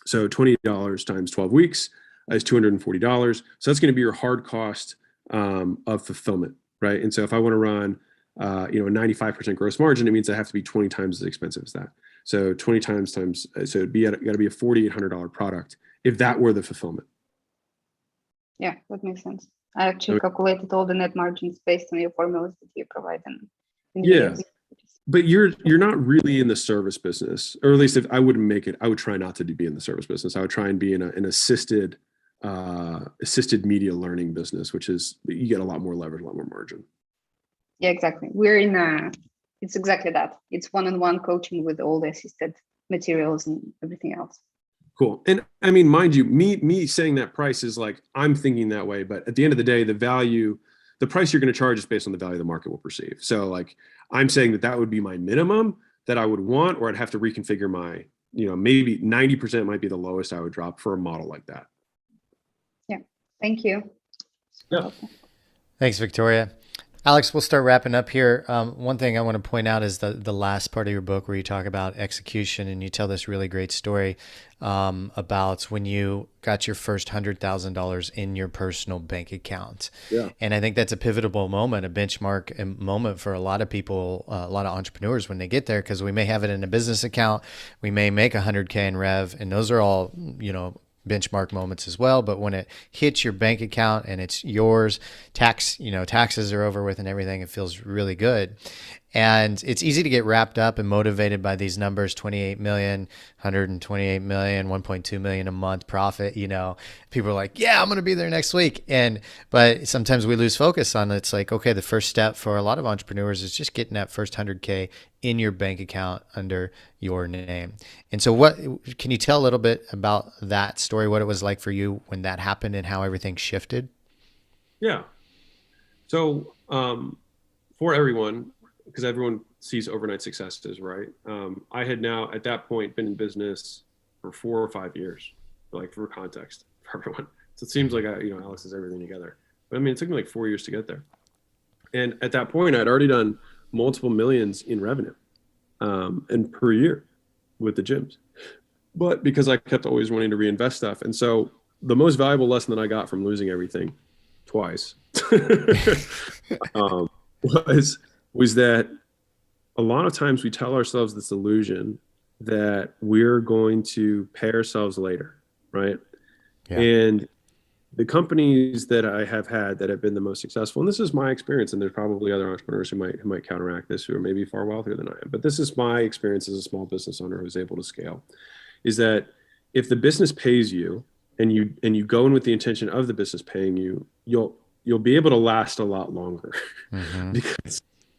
So $20 times 12 weeks is $240. So that's going to be your hard cost of fulfillment, right? And so if I want to run, a 95% gross margin, it means I have to be 20 times as expensive as that. So 20 times, so it'd got to be a $4,800 product if that were the fulfillment. Yeah, that makes sense. I actually calculated all the net margins based on your formulas that you provide. Yeah, but you're not really in the service business, or at least if I wouldn't make it, I would try not to be in the service business. I would try and be in an assisted media learning business, which is you get a lot more leverage, a lot more margin. Yeah, exactly. It's exactly that. It's one-on-one coaching with all the assisted materials and everything else. Cool. And mind you, me saying that price is like, I'm thinking that way, but at the end of the day, the price you're going to charge is based on the value the market will perceive. So like, I'm saying that would be my minimum that I would want, or I'd have to reconfigure my, maybe 90% might be the lowest I would drop for a model like that. Yeah. Thank you. Yeah. Thanks, Victoria. Alex, we'll start wrapping up here. One thing I want to point out is the last part of your book where you talk about execution, and you tell this really great story about when you got your first $100,000 in your personal bank account. Yeah. And I think that's a pivotal moment, a benchmark moment for a lot of people, a lot of entrepreneurs when they get there, because we may have it in a business account, we may make 100K in rev, and those are all, benchmark moments as well. But when it hits your bank account and it's yours, taxes are over with and everything, it feels really good. And it's easy to get wrapped up and motivated by these numbers: 28 million, 128 million, 1.2 million a month profit. People are like, yeah, I'm going to be there next week. But sometimes we lose focus on it. It's like, okay, the first step for a lot of entrepreneurs is just getting that first 100K in your bank account under your name. And so can you tell a little bit about that story, what it was like for you when that happened and how everything shifted? Yeah. So for everyone, because everyone sees overnight successes, right? I had now at that point been in business for 4 or 5 years, like for context for everyone. So it seems like Alex has everything together, but I mean, it took me like 4 years to get there. And at that point, I'd already done multiple millions in revenue, and per year with the gyms. But because I kept always wanting to reinvest stuff, and so the most valuable lesson that I got from losing everything twice was that a lot of times we tell ourselves this illusion that we're going to pay ourselves later, right? Yeah. And the companies that I have had that have been the most successful, and this is my experience, and there's probably other entrepreneurs who might counteract this, who are maybe far wealthier than I am, but this is my experience as a small business owner who's able to scale, is that if the business pays you and you go in with the intention of the business paying you, you'll be able to last a lot longer. Mm-hmm.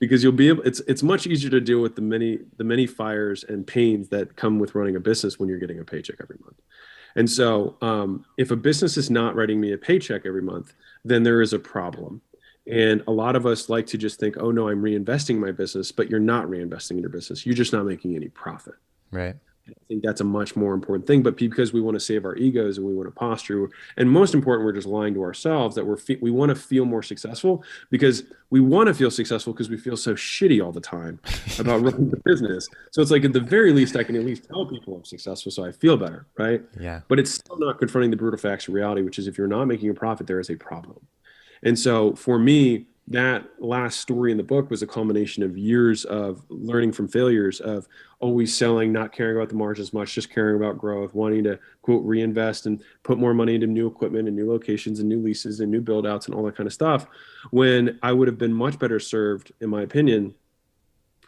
because you'll be able, it's much easier to deal with the many fires and pains that come with running a business when you're getting a paycheck every month. And so if a business is not writing me a paycheck every month, then there is a problem. And a lot of us like to just think, oh no, I'm reinvesting my business, but you're not reinvesting in your business. You're just not making any profit. Right. I think that's a much more important thing, but because we want to save our egos and we want to posture, and most important, we're just lying to ourselves that we want to feel more successful, because we want to feel successful because we feel so shitty all the time about running the business. So it's like, at the very least, I can at least tell people I'm successful so I feel better, right? Yeah. But it's still not confronting the brutal facts of reality, which is if you're not making a profit, there is a problem. And so for me, that last story in the book was a culmination of years of learning from failures, of always selling, not caring about the margins much, just caring about growth, wanting to, quote, reinvest and put more money into new equipment and new locations and new leases and new build outs and all that kind of stuff, when I would have been much better served, in my opinion,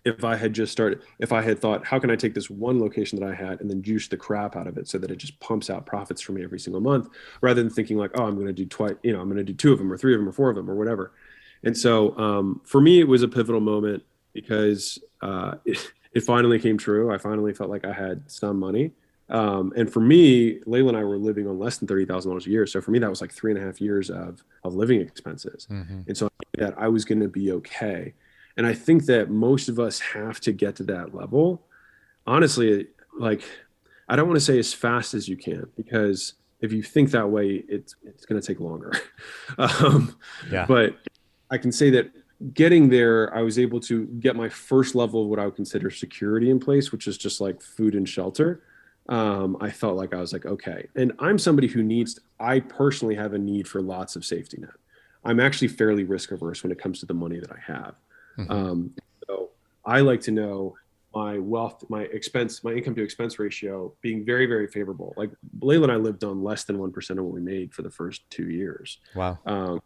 if I had thought, how can I take this one location that I had and then juice the crap out of it so that it just pumps out profits for me every single month, rather than thinking like, oh, I'm going to do I'm going to do 2 of them or 3 of them or 4 of them or whatever. And so for me, it was a pivotal moment because it finally came true. I finally felt like I had some money. And for me, Layla and I were living on less than $30,000 a year. So for me, that was like 3.5 years of living expenses. Mm-hmm. And so I knew that I was going to be okay. And I think that most of us have to get to that level. Honestly, like, I don't want to say as fast as you can, because if you think that way, it's going to take longer. But I can say that getting there, I was able to get my first level of what I would consider security in place, which is just like food and shelter. I felt like I was like, okay. And I'm somebody who I personally have a need for lots of safety net. I'm actually fairly risk averse when it comes to the money that I have. Mm-hmm. So I like to know my wealth, my income to expense ratio being very, very favorable. Like Layla and I lived on less than 1% of what we made for the first 2 years. Wow.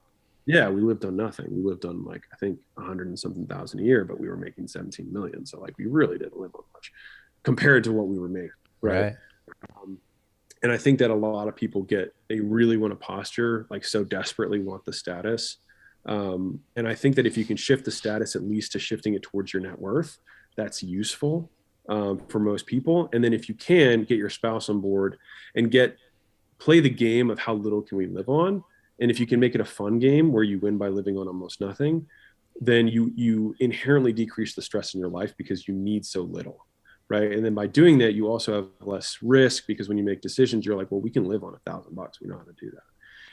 Yeah, we lived on nothing. We lived on like, I think 100 and something thousand a year, but we were making 17 million. So like, we really didn't live on much compared to what we were making. Right. And I think that a lot of people they really want to posture, like so desperately want the status. And I think that if you can shift the status, at least to shifting it towards your net worth, that's useful for most people. And then if you can get your spouse on board and play the game of how little can we live on. And if you can make it a fun game where you win by living on almost nothing, then you inherently decrease the stress in your life because you need so little. right? And then by doing that, you also have less risk, because when you make decisions, you're like, well, we can live on $1,000. We know how to do that.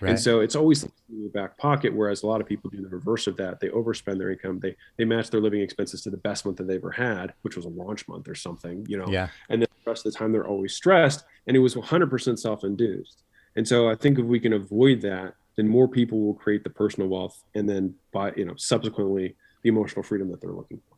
Right. And so it's always in your back pocket, whereas a lot of people do the reverse of that. They overspend their income. They match their living expenses to the best month that they ever had, which was a launch month or something, Yeah. and then the rest of the time they're always stressed, and it was 100% self-induced. And so I think if we can avoid that, then more people will create the personal wealth, and then subsequently the emotional freedom that they're looking for.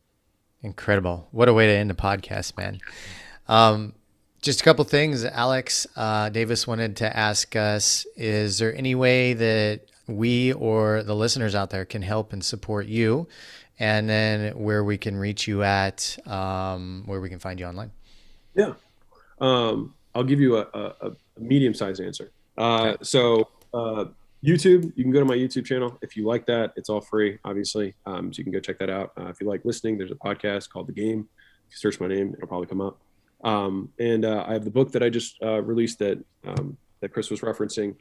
Incredible. What a way to end the podcast, man. Just a couple things, Alex. Davis wanted to ask us, is there any way that we or the listeners out there can help and support you? And then where we can reach you at, where we can find you online? Yeah. I'll give you a medium-sized answer. Okay. So YouTube, you can go to my YouTube channel. If you like that, it's all free, obviously. So you can go check that out. If you like listening, there's a podcast called The Game. If you search my name, it'll probably come up. And I have the book that I just released that Chris was referencing.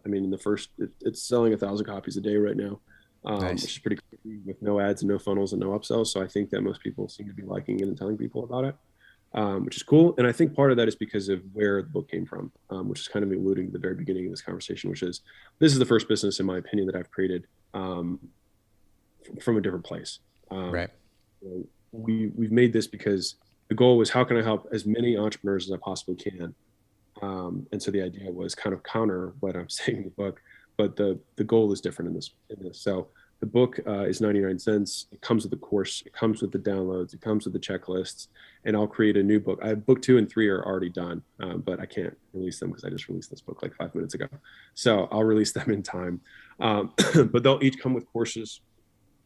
In the first, it's selling 1,000 copies a day right now, Nice. which is pretty crazy, with no ads and no funnels and no upsells. So I think that most people seem to be liking it and telling people about it, which is cool. And I think part of that is because of where the book came from, which is kind of alluding to the very beginning of this conversation, which is, this is the first business, in my opinion, that I've created from a different place. Right. We've made this because the goal was, how can I help as many entrepreneurs as I possibly can? And so the idea was kind of counter what I'm saying in the book, but the goal is different in this. So the book is 99 cents. It comes with the course. It comes with the downloads. It comes with the checklists. And I'll create a new book. I have book 2 and 3 are already done, but I can't release them because I just released this book like 5 minutes ago. So I'll release them in time. But they'll each come with courses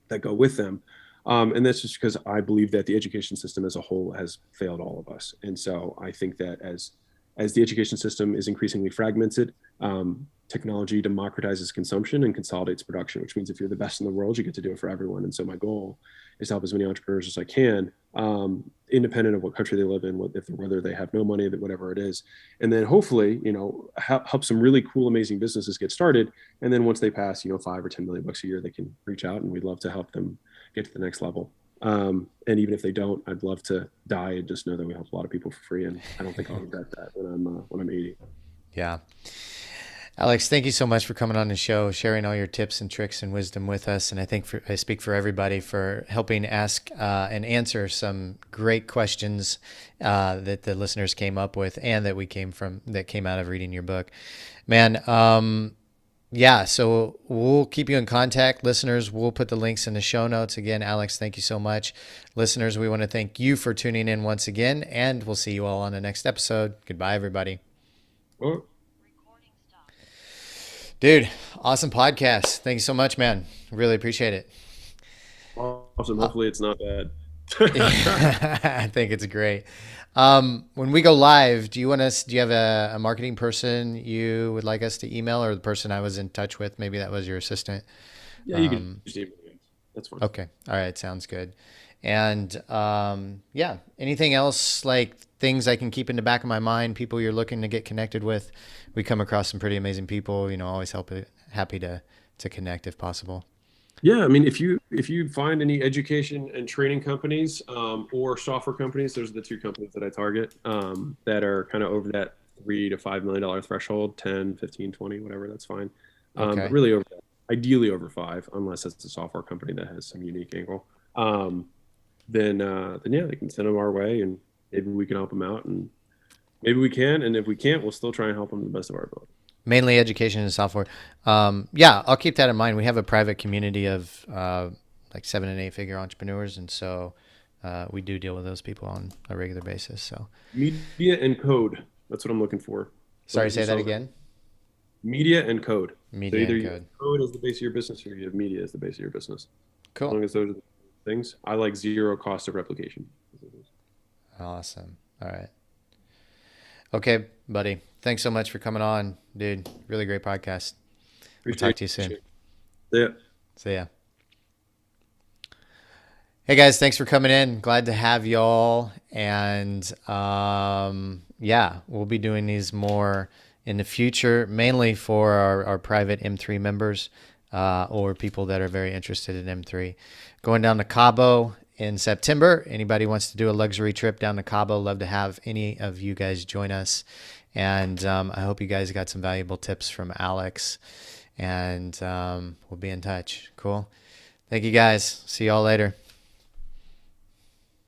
that go with them. And that's just because I believe that the education system as a whole has failed all of us. And so I think that as the education system is increasingly fragmented, technology democratizes consumption and consolidates production, which means if you're the best in the world, you get to do it for everyone. And so my goal is to help as many entrepreneurs as I can, independent of what country they live in, whether they have no money, whatever it is. And then hopefully, help some really cool, amazing businesses get started. And then once they pass, $5 or $10 million a year, they can reach out, and we'd love to help them get to the next level. And even if they don't, I'd love to die and just know that we help a lot of people for free. And I don't think I'll regret that when I'm 80. Yeah. Alex, thank you so much for coming on the show, sharing all your tips and tricks and wisdom with us. And I think I speak for everybody for helping ask and answer some great questions that the listeners came up with, and that came out of reading your book, man. Yeah, so we'll keep you in contact. Listeners, we'll put the links in the show notes. Again, Alex, thank you so much. Listeners, we want to thank you for tuning in once again, and we'll see you all on the next episode. Goodbye, everybody. Oh. Dude, awesome podcast. Thank you so much, man. Really appreciate it. Awesome. Hopefully it's not bad. I think it's great. When we go live, do you have a marketing person you would like us to email, or the person I was in touch with? Maybe that was your assistant. Yeah, you can just email me. That's fine. Okay. All right. Sounds good. And yeah, anything else, like things I can keep in the back of my mind, people you're looking to get connected with? We come across some pretty amazing people, always happy to connect if possible. Yeah, if you find any education and training companies or software companies, those are the 2 companies that I target that are kind of over that $3 to $5 million threshold, 10, 15, 20, whatever, that's fine. Okay. But really over that, ideally over 5, unless it's a software company that has some unique angle. Then yeah, they can send them our way, and maybe we can help them out, and maybe we can, and if we can't, we'll still try and help them to the best of our ability. Mainly education and software. Yeah, I'll keep that in mind. We have a private community of like 7 and 8 figure entrepreneurs, and so we do deal with those people on a regular basis. So media and code, that's what I'm looking for. Sorry, say that again. Media and code. Media so either and you code. have code as the base of your business, or you have media as the base of your business. Cool. As long as those are the things. I like 0 cost of replication. Awesome. All right. Okay, buddy. Thanks so much for coming on, dude. Really great podcast. We'll talk to you soon. Yeah. See ya. Hey guys, thanks for coming in. Glad to have y'all. And yeah, we'll be doing these more in the future, mainly for our private M3 members or people that are very interested in M3. Going down to Cabo in September. Anybody wants to do a luxury trip down to Cabo, love to have any of you guys join us. And I hope you guys got some valuable tips from Alex. And we'll be in touch. Cool. Thank you guys. See y'all later.